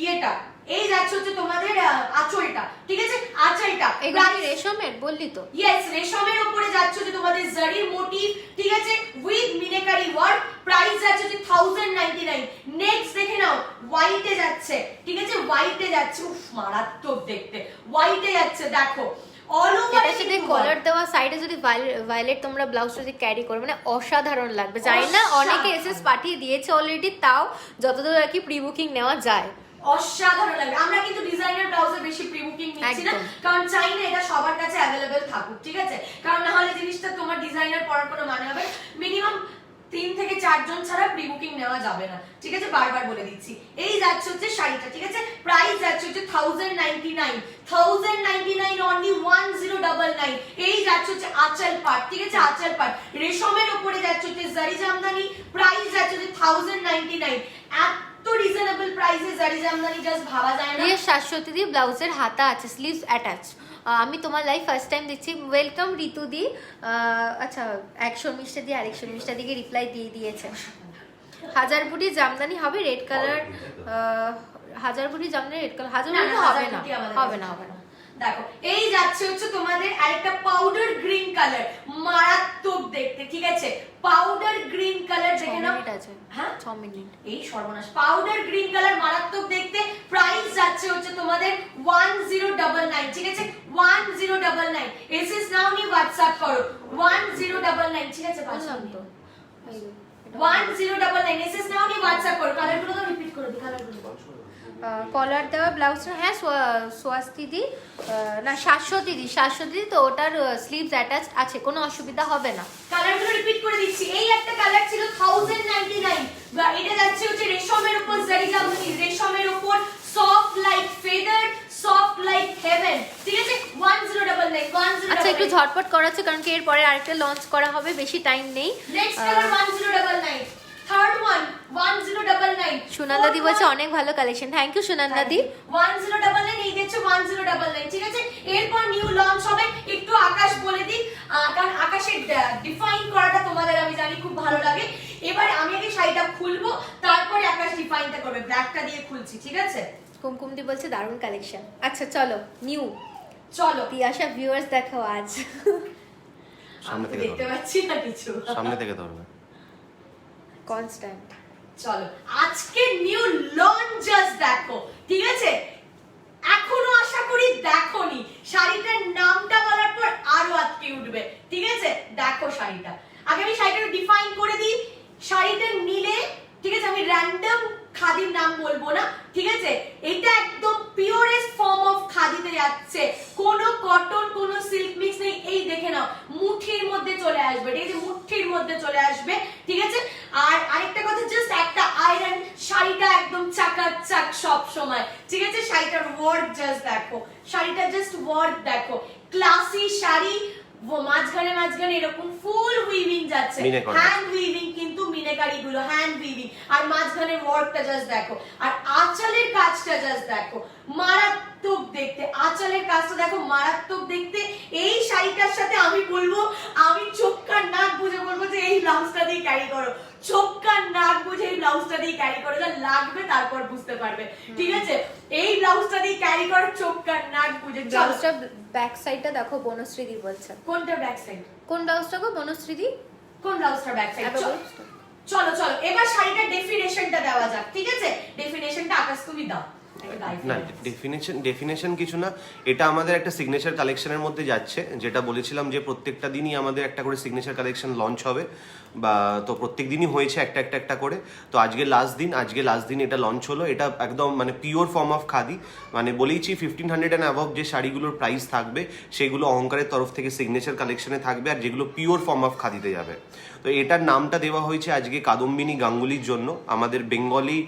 Speaker 1: ইয়েটা, এই যাচ্ছে হচ্ছে তোমাদের আঁচলটা, ঠিক আছে, আঁচলটা
Speaker 2: এগুলো কি রেশমের বললি তো?
Speaker 1: ইয়েস, রেশমের উপরে যাচ্ছে যে তোমাদের জারির মোটিভ, ঠিক আছে, উইথ মিনেকারি ওয়ার্ক। প্রাইস যাচ্ছে যে 1099। নেক্সট দেখে নাও, হোয়াইটে যাচ্ছে, ঠিক আছে, হোয়াইটে যাচ্ছে, উফ মারাত্মক দেখতে, হোয়াইটে যাচ্ছে, দেখো অল ওভার
Speaker 2: এটার সাথে কলার দেওয়া সাইডে যদি ভায়োলেট তোমরা ব্লাউজটা যদি ক্যারি করো, মানে অসাধারণ লাগবে। জানি না অনেকে এসএস পাঠিয়ে দিয়েছে অলরেডি, তাও যতদূর আর কি প্রি বুকিং নেওয়া যায়
Speaker 1: অসাধারণ লাগবে। আমরা কিন্তু ডিজাইনার ব্লাউজে বেশি প্রি বুকিং নিচ্ছি না,
Speaker 2: একদম।
Speaker 1: কারণ চাই না এটা সবার কাছে অ্যাভেলেবেল থাকুক, ঠিক আছে, কারণ না হলে জিনিসটা তোমার ডিজাইনার পরার কোনো মানে হবে, মিনিমাম 3 থেকে 4 জন ছাড়া প্রি বুকিং নেওয়া যাবে না, ঠিক আছে, বারবার বলে দিচ্ছি। এই যাচ্ছে হচ্ছে শাড়িটা, ঠিক আছে, প্রাইস যাচ্ছে হচ্ছে 1099 অনলি 1099। এই যাচ্ছে হচ্ছে আঁচল পাট, ঠিক আছে, আঁচল পাট রেশমের উপরে যাচ্ছে হচ্ছে জারি জামদানি, প্রাইস যাচ্ছে হচ্ছে 1099। এত রিজনেবল প্রাইসে জারি জামদানি জাস্ট ভাবা যায় না।
Speaker 2: দিয়ে শাশ্বতী দি ব্লাউজের হাতা আছে, স্লিভস অ্যাটাচ। আমি তোমার লাইভ ফার্স্ট টাইম দেখছি। ওয়েলকাম ঋতু দি। আচ্ছা, এক শর্মিষ্ঠা দি আরেক শর্মিষ্ঠা দিকে রিপ্লাই দিয়ে দিয়েছে। হাজার বুটি জামদানি হবে রেড কালার, হাজার বুটি জামদানি রেড কালার, হাজার বুটি হবে না, হবে না, হবে না।
Speaker 1: দেখো এই যাচ্ছে হচ্ছে তোমাদের আরেকটা পাউডার গ্রিন কালার, মারাত্মক দেখতে, ঠিক আছে, পাউডার গ্রিন কালার দেখে নাও। হ্যাঁ
Speaker 2: 6 মিনিট।
Speaker 1: এই সর্বনাশ, পাউডার গ্রিন কালার মারাত্মক দেখতে। প্রাইস যাচ্ছে হচ্ছে তোমাদের 1099, ঠিক আছে, 1099। এসএস নাও নি হোয়াটসঅ্যাপ করো 1099, ঠিক আছে,
Speaker 2: বললাম তো
Speaker 1: 1099 এসএস নাও নি হোয়াটসঅ্যাপ করো। কালারগুলো তো রিপিট করে দিই, কালারগুলো
Speaker 2: কলার দেওয়া ব্লাউজটা, হ্যাঁ সোয়াস্তি দি না শাশ্বতী দি, তো ওটার স্লিভস অ্যাটাচড আছে, কোনো অসুবিধা হবে না।
Speaker 1: কালারগুলো রিপিট করে দিচ্ছি। এই একটা কালার ছিল 1099, বা এটা যাচ্ছে হচ্ছে রেশমের উপর জারি জামদানি, রেশমের উপর soft like feather, soft like haven, ঠিক আছে, 1099।
Speaker 2: আচ্ছা, একটু ঝটপট করাচ্ছে কারণ কি এর পরে আরেকটা লঞ্চ করা হবে, বেশি টাইম নেই।
Speaker 1: Next colour 1099, third one 1099।
Speaker 2: Sunanda দি বলছে অনেক ভালো কালেকশন, থ্যাংক ইউ সুনন্দা দি।
Speaker 1: 1099 এই দেখছো 1099, ঠিক আছে। এরপর নিউ লঞ্চ হবে, একটু আকাশ বলে দিই, কারণ আকাশের ডিফাইন করাটা তোমাদের আমি জানি খুব ভালো লাগে। এবার আমি আগে শাড়িটা খুলবো, তারপরে আকাশ ডিফাইনটা করবে, ব্ল্যাকটা দিয়ে খুলছি, ঠিক আছে।
Speaker 2: কুমকুম দি বলছে দারুণ কালেকশন। আচ্ছা চলো নিউ,
Speaker 1: চলো
Speaker 2: তিয়াশা ভিউয়ার্স দেখাও আজ।
Speaker 3: সামনে থেকে
Speaker 1: দেখতে পাচ্ছি না কিছু,
Speaker 3: সামনে থেকে ধরবে
Speaker 2: কনস্ট্যান্ট।
Speaker 1: চলো আজকে নিউ লঞ্চ জাস্ট দেখো, ঠিক আছে, এখনো আশা করি দেখোনি, শাড়িটার নামটা বলার পর আরো আটকে উঠবে, ঠিক আছে। দেখো শাড়িটা, আগে আমি শাড়িটা ডিফাইন করে দিই। শাড়িটা নিলে, ঠিক আছে, আমি র্যান্ডম খাদির নাম বলবো না, ঠিক আছে, এটা একদম পিওরেস্ট ফর্ম অফ খাদিতে যাচ্ছে, কোনো কটন কোনো সিল্ক মিক্স নেই। এই দেখে নাও, মুঠির মধ্যে চলে আসবে, ঠিক আছে, মুঠির মধ্যে চলে আসবে, ঠিক আছে। আর আরেকটা কথা, জাস্ট একটা আয়রন, শাড়িটা একদম চাকাচাক সব সময়, ঠিক আছে। শাড়িটার ওয়ার্ক জাস্ট দেখো, শাড়িটা জাস্ট ওয়ার্ক দেখো, ক্লাসি শাড়ি, মাঝখানে এরকম ফুল উইভিং যাচ্ছে, হ্যান্ড উইভিং, কিন্তু মিনাকারি গুলো হ্যান্ড উইভিং, আর মাঝখানে ওয়ার্কটা জাস্ট দেখো, আর আঁচলের কাজটা জাস্ট দেখো, মারাত্মক দেখতে, আঁচলের কাজটা দেখো, মারাত্মক দেখতে। এই শাড়িটার সাথে আমি বলবো, আমি চোখ কান নাক বুঝে বলবো যে এই ব্লাউজটা দিয়ে ক্যারি করো, চোখ কান নাক বুঝে এই ব্লাউজটা দিয়ে ক্যারি করো, যা লাগবে তারপর বুঝতে পারবে, ঠিক আছে। এই ব্লাউজটা দিয়ে ক্যারি করো, চোখ কান নাক বুঝে।
Speaker 2: ব্লাউজটা ব্যাক সাইডটা দেখো, বনশ্রী দি বলছে।
Speaker 1: কোনটা ব্যাক সাইড?
Speaker 2: কোন ব্লাউজটা গো বনশ্রী দি?
Speaker 1: কোন ব্লাউজটা ব্যাক সাইড? চলো চলো এবার শাড়িটার ডেফিনেশনটা দেওয়া যাক, ঠিক আছে। ডেফিনেশনটা আকাশ তুমি দাও।
Speaker 3: না, ডেফিনেশন কিছু না, এটা আমাদের একটা সিগনেচার কালেকশনের মধ্যে যাচ্ছে, যেটা বলেছিলাম যে প্রত্যেকটা দিনই আমাদের একটা করে সিগনেচার কালেকশন লঞ্চ হবে, বা তো প্রত্যেক দিনই হয়েছে একটা করে। তো আজকে লাস্ট দিন এটা লঞ্চ হলো। এটা একদম মানে পিওর ফর্ম অফ খাদি, মানে বলেইছি 1500 অ্যান্ড অ্যাবভ যে শাড়িগুলোর প্রাইস থাকবে সেগুলো অহংকারের তরফ থেকে সিগনেচার কালেকশনে থাকবে, আর যেগুলো পিওর ফর্ম অফ খাদিতে যাবে। তো এটার নামটা দেওয়া হয়েছে আজকে কাদম্বিনী গাঙ্গুলির জন্য, আমাদের Bengali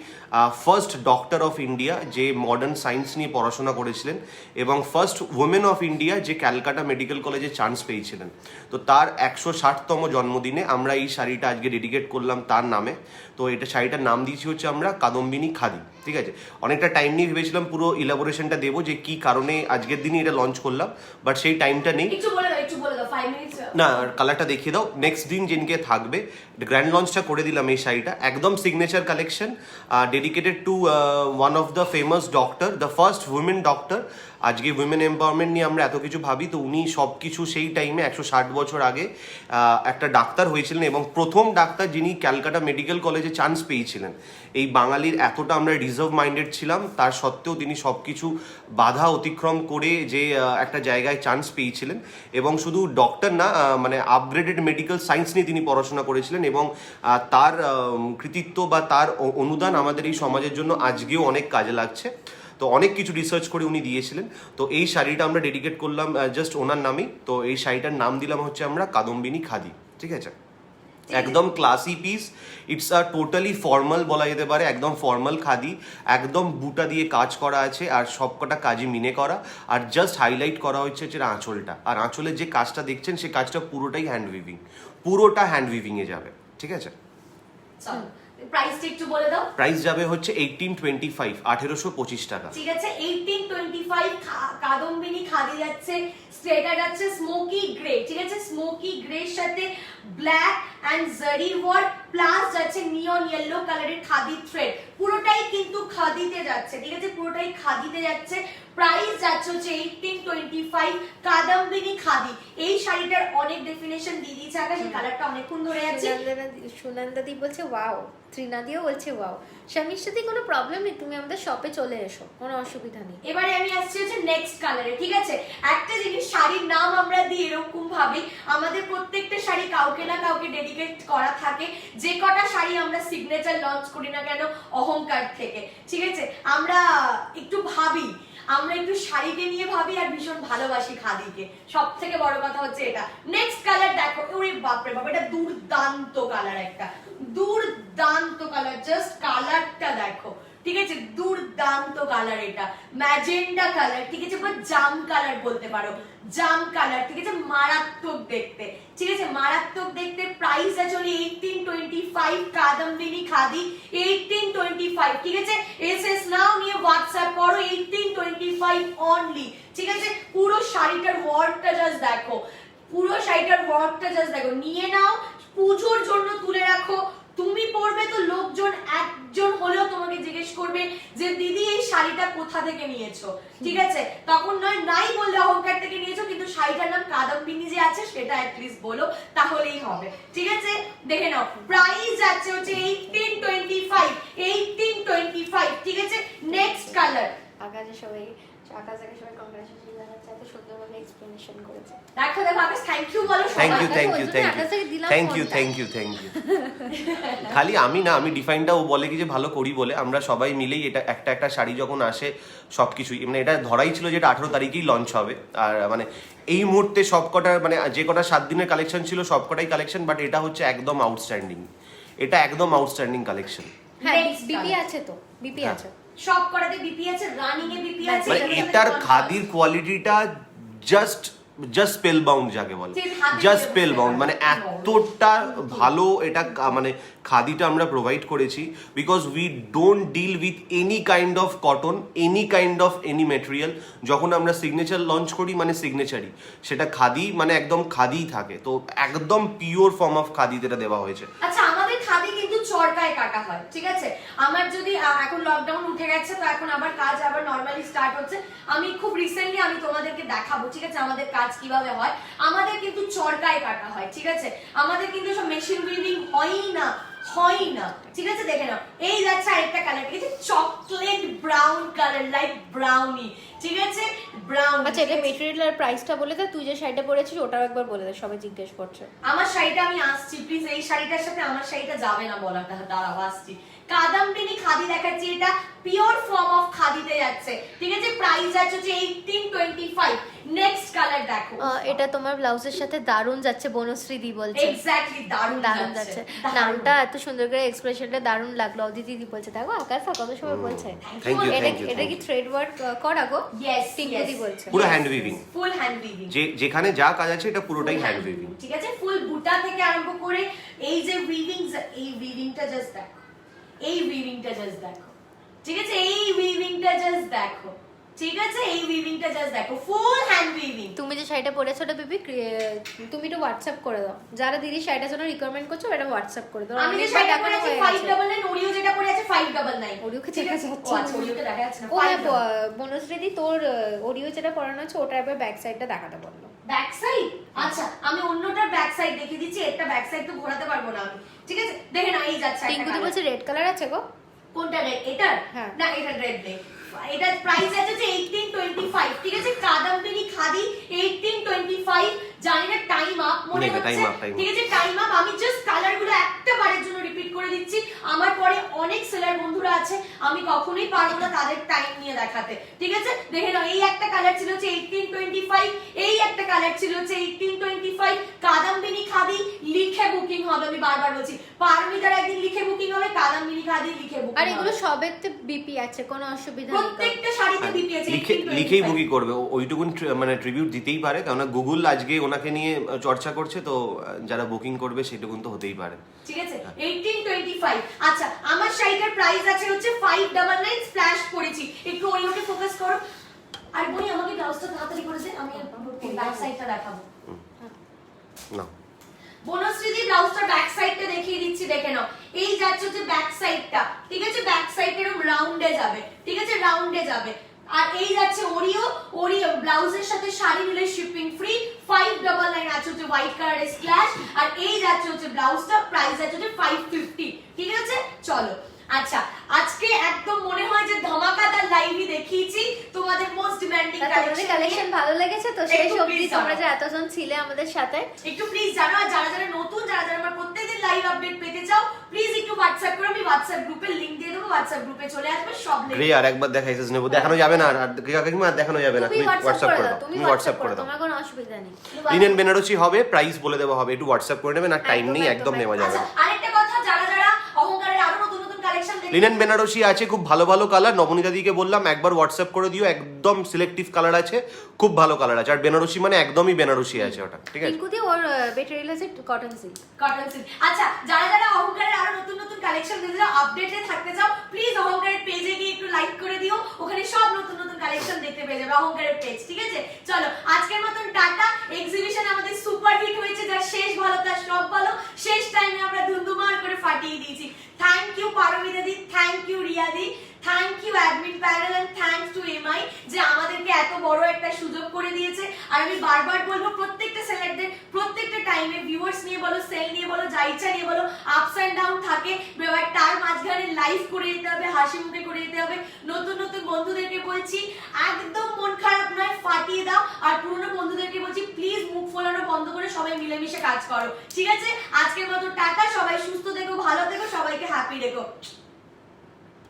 Speaker 3: first doctor of India, যে যে মডার্ন সায়েন্স নিয়ে পড়াশোনা করেছিলেন এবং ফার্স্ট ওমেন অফ ইন্ডিয়া যে ক্যালকাটা মেডিকেল কলেজে চান্স পেয়েছিলেন। তো তার 160তম জন্মদিনে আমরা এই শাড়িটা আজকে ডেডিকেট করলাম তার নামে। তো এটা শাড়িটার নাম দিয়েছি হচ্ছে আমরা কাদম্বিনী খাদি। ঠিক আছে, অনেকটা টাইম নিয়ে ভেবেছিলাম পুরো ইলাবোরেশনটা দেবো যে কি কারণে আজকের দিনই এটা লঞ্চ করলাম, বাট সেই টাইমটা নেই।
Speaker 1: একটু বলে দাও 5 মিনিটস।
Speaker 3: না, কালারটা দেখিয়ে দাও। নেক্সট দিন যেদিনকে থাকবে গ্র্যান্ড লঞ্চটা করে দিলাম এই শাড়িটা, একদম signature collection, dedicated to one of the famous doctor, the first women doctor. আজকে উইমেন এম্পাওয়ারমেন্ট নিয়ে আমরা এত কিছু ভাবি, তো উনি সব কিছু সেই টাইমে 160 বছর আগে একটা ডাক্তার হয়েছিলেন এবং প্রথম ডাক্তার যিনি ক্যালকাটা মেডিকেল কলেজে চান্স পেয়েছিলেন। এই বাঙালির এতটা আমরা রিজার্ভ মাইন্ডেড ছিলাম, তার সত্ত্বেও তিনি সব কিছু বাধা অতিক্রম করে যে একটা জায়গায় চান্স পেয়েছিলেন। এবং শুধু ডক্টর না, মানে আপগ্রেডেড মেডিকেল সায়েন্স নিয়ে তিনি পড়াশোনা করেছিলেন এবং তার কৃতিত্ব বা তার অনুদান আমাদের এই সমাজের জন্য আজকেও অনেক কাজে লাগছে। তো অনেক কিছু রিসার্চ করে উনি দিয়েছিলেন। তো এই শাড়িটা আমরা ডেডিকেট করলাম জাস্ট ওনার নামেই। তো এই শাড়িটার নাম দিলাম হচ্ছে আমরা কাদম্বিনী খাদি। ঠিক আছে, একদম classy piece, it's a totally formal বলা যেতে পারে, একদম ফর্মাল খাদি, একদম বুটা দিয়ে কাজ করা আছে আর সবকটা কাজই মিনে করা। আর জাস্ট হাইলাইট করা হচ্ছে আঁচলটা, আর আঁচলের যে কাজটা দেখছেন সেই কাজটা পুরোটাই হ্যান্ড উইভিং, পুরোটা হ্যান্ড উইভিং এ যাবে। ঠিক আছে,
Speaker 1: প্রাইসটা একটু বলে দাও।
Speaker 3: প্রাইস যাবে হচ্ছে 1825, 1825 টাকা।
Speaker 1: ঠিক আছে, 1825 কাদম্বিনী খাদি যাচ্ছে। এটা যাচ্ছে স্মোকি গ্রে। ঠিক আছে, স্মোকি গ্রের সাথে ব্ল্যাক এন্ড জারি ওয়ার্ক প্লাস যাচ্ছে নিয়ন ইয়েলো কালারের খাদি থ্রেড, পুরোটাই কিন্তু খাদিতে যাচ্ছে। ঠিক আছে, পুরোটাই খাদিতে যাচ্ছে। প্রাইস যাচ্ছে হচ্ছে 1825 কাদম্বিনী খাদি। এই শাড়িটার অনেক ডেফিনেশন দিয়ে দিয়েছে আকাশ, এই কালারটা অনেকক্ষণ ধরে আছে।
Speaker 2: সুনন্দাদি বলছে ওয়াও, ত্রিনাদিও বলছে ওয়াও। স্বামীর সাথে কোনো প্রবলেম নেই, তুমি আমাদের শপে চলে এসো, কোনো অসুবিধা নেই।
Speaker 1: এবারে আমি আসছি হচ্ছে নেক্সট কালারে। ঠিক আছে, একটা জিনিস শাড়ির নাম আমরা দিই এরকম ভাবে, আমাদের প্রত্যেকটা শাড়ি কাউকে না কাউকে ডেডিকেট করা থাকে। যে কটা শাড়ি আমরা সিগনেচার লঞ্চ করি না কেন অহংকার থেকে, ঠিক আছে, আমরা একটু ভাবি, আমরা একটু শাড়িকে নিয়ে ভাবি আর ভীষণ ভালোবাসি খাদিকে। সব থেকে বড় কথা হচ্ছে এটা। নেক্সট কালার দেখো, ওরে বাপরে বাপ, এটা দুর্দান্ত কালার, একটা দুর্দান্ত কালার, জাস্ট কালারটা দেখো। ঠিক আছে, দুর্দান্ত কালার, এটা ম্যাজেন্ডা কালার। ঠিক আছে, বা জাম কালার বলতে পারো, জাম কালার। ঠিক আছে, মারাত্মক দেখতে। ঠিক আছে, মারাত্মক দেখতে। প্রাইস আছে 1825 কাদম্বিনী খাদি, 1825। ঠিক আছে, এসএস নাও নিয়ে হোয়াটসঅ্যাপ করো, 1825 অনলি। ঠিক আছে, পুরো শাড়িটার ওয়ার্কটা জাস্ট দেখো, পুরো শাড়িটার ওয়ার্কটা জাস্ট দেখো, নিয়ে নাও, পুজোর জন্য তুলে রাখো। তুমি পরবে তো লোকজন একজন হলেও তোমাকে জিজ্ঞেস করবে যে দিদি এই শাড়িটা কোথা থেকে নিয়েছো। ঠিক আছে, তখন নয় নাই বললে অহংকার থেকে নিয়েছো, কিন্তু শাড়িটার নাম কাদম্বিনী যে আছে সেটা অ্যাটলিস্ট বলো, তাহলেই হবে। ঠিক আছে, দেখে নাও, প্রাইস যাচ্ছে হচ্ছে 1825, 1825। ঠিক আছে, নেক্সট কালার।
Speaker 2: আকাশে সবাই কংগ্রেচুলেশন জানাচ্ছে, এত সুন্দরভাবে এক্সপ্লেনেশন করেছে।
Speaker 1: দেখো দেখো আকাশ, থ্যাংক ইউ বলো সবাই।
Speaker 3: Thank you, thank you, thank you, thank you, thank you. খালি আমি না, আমি ডিফাইনটা ও বলে কি যে ভালো করি বলে, আমরা সবাই মিলেই এটা একটা শাড়ি যখন আসে সবকিছুই, মানে এটা ধরাই ছিল যে এটা 18 তারিখেই লঞ্চ হবে। আর মানে এই মুহূর্তে সবকটা মানে যে কটা 7 দিনের কালেকশন ছিল সবকটাই কালেকশন, বাট এটা হচ্ছে একদম আউটস্ট্যান্ডিং, এটা একদম আউটস্ট্যান্ডিং কালেকশন।
Speaker 2: হ্যাঁ, বিপি আছে তো, বিপি আছে,
Speaker 1: সব কটাতে বিপি আছে, রানিং এ বিপি আছে।
Speaker 3: মানে এটার খাদির কোয়ালিটিটা জাস্ট স্পেল বাউন্ড যাকে বলে, জাস্ট স্পেল বাউন্ড, মানে এতটা ভালো এটা মানে খাদিটা আমরা প্রোভাইড করেছি, because we don't deal with any kind of cotton, any kind of any material. যখন আমরা সিগনেচার লঞ্চ করি মানে সিগনেচারই, সেটা খাদি মানে একদম খাদিই থাকে। তো একদম পিওর ফর্ম অফ খাদি যেটা দেওয়া হয়েছে।
Speaker 1: আচ্ছা, আমাদের খাদি কিন্তু চরকায় কাটা হয়। ঠিক আছে, আমার যদি এখন লকডাউন উঠে গেছে তো এখন আবার কাজ আবার নরমালি স্টার্ট হচ্ছে, আমি খুব রিসেন্টলি আমি তোমাদেরকে দেখাবো। ঠিক আছে, আমাদের কাজ কিভাবে হয়। আমাদের কিন্তু চরকায় কাটা হয়। ঠিক আছে, আমাদের কিন্তু সব মেশিন উইভিং হয়ই না, হয় না। ঠিক আছে, দেখে নাও, এই যাচ্ছে আরেকটা কালার। ঠিক আছে, chocolate brown colour, like brownie. ঠিক আছে, ব্রাউন।
Speaker 2: আচ্ছা, এটা মেটেরিয়াল আর প্রাইসটা বলে দে। তুই যে শাড়িটা পরেছিস ওটাও একবার বলে দে, সবাই জিজ্ঞেস করছে।
Speaker 1: আমার শাড়িটা আমি আসছি, প্লিজ এই শাড়িটার সাথে আমার শাড়িটা যাবে না বলাটা, দাঁড়াও আসছি। কাদম্বিনী খাদি দেখাচ্ছি, এটা পিওর ফর্ম অফ খাদিতে যাচ্ছে। ঠিক আছে, প্রাইস আছে 1825, নেক্সট কালার দেখো।
Speaker 2: এটা তোমার ব্লাউজের সাথে দারুণ যাচ্ছে, বনশ্রী দি বলছে।
Speaker 1: এক্স্যাক্টলি, দারুণ
Speaker 2: যাচ্ছে। নামটা এত সুন্দর করে এক্সপ্রেশনটা দারুণ লাগলো। অদিতি দি বলছে দেখো আকাশ কত সময় বলছে।
Speaker 3: Thank you thank you.
Speaker 2: এটা কি থ্রেড ওয়ার্ক করা গো?
Speaker 1: ইয়েস,
Speaker 2: টিঙ্কু দি বলছে
Speaker 3: পুরো hand weaving,
Speaker 1: full hand weaving,
Speaker 3: যেখানে যা কাজ আছে এটা পুরোটাই হ্যান্ড উইভিং।
Speaker 1: ঠিক আছে, ফুল বুটা থেকে আরম্ভ করে এই যে উইভিংস, এই উইভিংটা জাস্ট দেখো, এই উইভিংটা জাস্ট দেখো, ঠিক আছে, এই উইভিংটা জাস্ট দেখো, ঠিক আছে, এই উইভিংটা জাস্ট দেখো, ফুল হ্যান্ড উইভিং।
Speaker 2: তুমি যে শাড়িটা পরেছো ওটা বেবি তুমি একটু হোয়াটসঅ্যাপ করে দাও, যারা দিদি শাড়িটার জন্য রিকমেন্ড করছো এটা হোয়াটসঅ্যাপ করে দাও।
Speaker 1: আমি যে শাড়িটা পরে আছি 599, ওরিও যেটা পরে আছে 599।
Speaker 2: ওরিওকে দেখা যাচ্ছে
Speaker 1: ও আচ্ছা, ওরিওকে দেখা যাচ্ছে না।
Speaker 2: ও বনশ্রী দি তোর ওরিও যেটা পরানো আছে ওটা একবার ব্যাক সাইডটা দেখাতে বললো।
Speaker 1: ব্যাক সাইড, আচ্ছা আমি অন্যটার ব্যাক সাইড দেখিয়ে দিচ্ছি, একটা ব্যাক সাইড তো ঘোরাতে পারবো না আমি, ঠিক আছে, দেখে না এই যাচ্ছে।
Speaker 2: টিঙ্কু দি বলছে রেড কালার আছে গো।
Speaker 1: কোনটা রেড? এটার?
Speaker 2: হ্যাঁ।
Speaker 1: না এটা রেড নেই, এটার প্রাইস আছে যে 1825, ঠিক আছে, কাদাম্বিনী খাদি 1825। জানি না টাইম আপ মনে হচ্ছে, ঠিক আছে, টাইম আপ। আমি জাস্ট কালারগুলো একটা বারের জন্য রিপিট করে দিচ্ছি, আমার পরে অনেক সেলার বন্ধুরা আছে, আমি কখনোই পারবো না তাদের টাইম নিয়ে দেখাতে, ঠিক আছে। দেখে নাও, এই একটা কালার ছিল হচ্ছে 1825, এই একটা কালার ছিল হচ্ছে 1825। কাদাম্বিনী খাদি লিখে বুকিং হবে, আমি বারবার বলছি, পারমিতার একদিন লিখে বুকিং হবে, কাদাম্বিনী খাদি লিখে বুকিং হবে।
Speaker 2: আর এগুলো সবেতে বিপি আছে, কোনো অসুবিধা নেই।
Speaker 1: প্রত্যেকটা শাড়িতে বিপি আছে,
Speaker 3: লিখেই বুকিং করবে, ওইটুকুন মানে ট্রিবিউট দিতেই পারে, কারণ গুগল আজকে ওনাকে নিয়ে চর্চা করছে, তো যারা বুকিং করবে সেটুকুন তো হতেই পারে,
Speaker 1: ঠিক আছে। 1825। আচ্ছা আমার শাড়িটার প্রাইস আছে হচ্ছে 599, স্প্ল্যাশ করেছি, একটু ওইটাকে ফোকাস করো। আর বলি আমাকে ব্লাউজটা তাড়াতাড়ি করে দে, আমি ব্যাক সাইডটা দেখাবো
Speaker 3: না
Speaker 1: বনশ্রী দি, ব্লাউজটা ব্যাক সাইডটা দেখিয়ে দিচ্ছি, দেখে নাও, এই যাচ্ছে হচ্ছে ব্যাক সাইডটা, ঠিক আছে, ব্যাক সাইড এরকম রাউন্ডে যাবে, ঠিক আছে, রাউন্ডে যাবে। আর এই যাচ্ছে ওরিও, ওরিও ব্লাউজের সাথে শাড়ি নিলে শিপিং ফ্রি, 599 আছে হচ্ছে হোয়াইট কালারের স্প্ল্যাশ। আর এই যাচ্ছে হচ্ছে ব্লাউজটা, প্রাইস আছে হচ্ছে 550, ঠিক আছে। চলো আচ্ছা, আজকে একদম মনে হয় যে ধামাকাদার লাইভই দেখিয়েছি তোমাদের মোস্ট ডিমান্ডিং
Speaker 2: তোমাদের কালেকশন ভালো লেগেছে তো? শেষ অবধি তোমরা যে এতজন ছিলে আমাদের সাথে,
Speaker 1: একটু প্লিজ জানো, আর যারা যারা নতুন, যারা যারা আমার প্রত্যেকদিন লাইভ আপডেট পেতে চাও, প্লিজ একটু হোয়াটসঅ্যাপ করো, আমি হোয়াটসঅ্যাপ গ্রুপে লিংক দিয়ে দেবো, হোয়াটসঅ্যাপ গ্রুপে চলে আসবে সব লিংক।
Speaker 3: গ্রে আর একবার দেখা এসেস নেব, দেখানো যাবে না, আর কাকিমা আর দেখানো যাবে না, তুমি হোয়াটসঅ্যাপ করে দাও, তুমি হোয়াটসঅ্যাপ করে দাও,
Speaker 2: তোমার কোনো অসুবিধা নেই।
Speaker 3: লিনেন বেনারসি হবে, প্রাইস বলে দেওয়া হবে, একটু হোয়াটসঅ্যাপ করে নেবেন, আর টাইম নেই, একদম নেওয়া যাবে।
Speaker 1: আচ্ছা আরেকটা কথা, যারা যারা অহংকারের আরো নতুন নতুন কালেকশন দেখতে
Speaker 3: লিনেন বেনারসি আছে, খুব ভালো ভালো কালার, নবনীতা দিকে বললাম একবার হোয়াটসঅ্যাপ করে দিও, একদম সিলেক্টিভ কালার আছে, খুব ভালো কালার আছে, আর বেনারসি মানে একদমই বেনারসি আছে ওটা, ঠিক আছে।
Speaker 2: টিঙ্কু দি ওর বেটারি আছে কটন সিল্ক,
Speaker 1: কটন সিল্ক। আচ্ছা যারা যারা অহংকারের আরো নতুন নতুন কালেকশন দেখতে চাও, আপডেটে থাকতে চাও, প্লিজ অহংকারের পেজে গিয়ে একটু লাইক করে দিও, ওখানে সব নতুন নতুন কালেকশন দেখতে পেয়ে যাবে অহংকারের পেজ, ঠিক আছে। চলো আজকের মতন টাটা। এক্সিবিশন আমাদের সুপার হিট হয়েছে, যার শেষ ভালো তার সব ভালো, শেষ টাইমে আমরা ধুমধুমার করে ফাটিয়ে দিয়েছি। থ্যাংক ইউ পারমিতা দি, থ্যাংক ইউ রিয়া দি, thank you admin panel, and thanks to MI যে আমাদেরকে এত বড় একটা সুযোগ করে দিয়েছে। আর আমি বারবার বলবো, প্রত্যেকটা সেলারদের প্রত্যেকটা টাইমে ভিউয়ার্স নিয়ে বলো, সেল নিয়ে বলো, যা ইচ্ছা নিয়ে বলো, আপস এন্ড ডাউন থাকে, এবার তার মাঝখানে লাইভ করে দিতে হবে, হাসি মুখে করে দিতে হবে। নতুন নতুন বন্ধুদেরকে বলছি একদম মন খারাপ নয়, ফাটিয়ে দাও। আর পুরনো বন্ধুদেরকে বলছি প্লিজ মুখ ফোলানো বন্ধ করে সবাই মিলেমিশে কাজ করো, ঠিক আছে। আজকের মতো টাটা, সবাই সুস্থ থেকো, ভালো থেকো, সবাইকে হ্যাপি রেখো।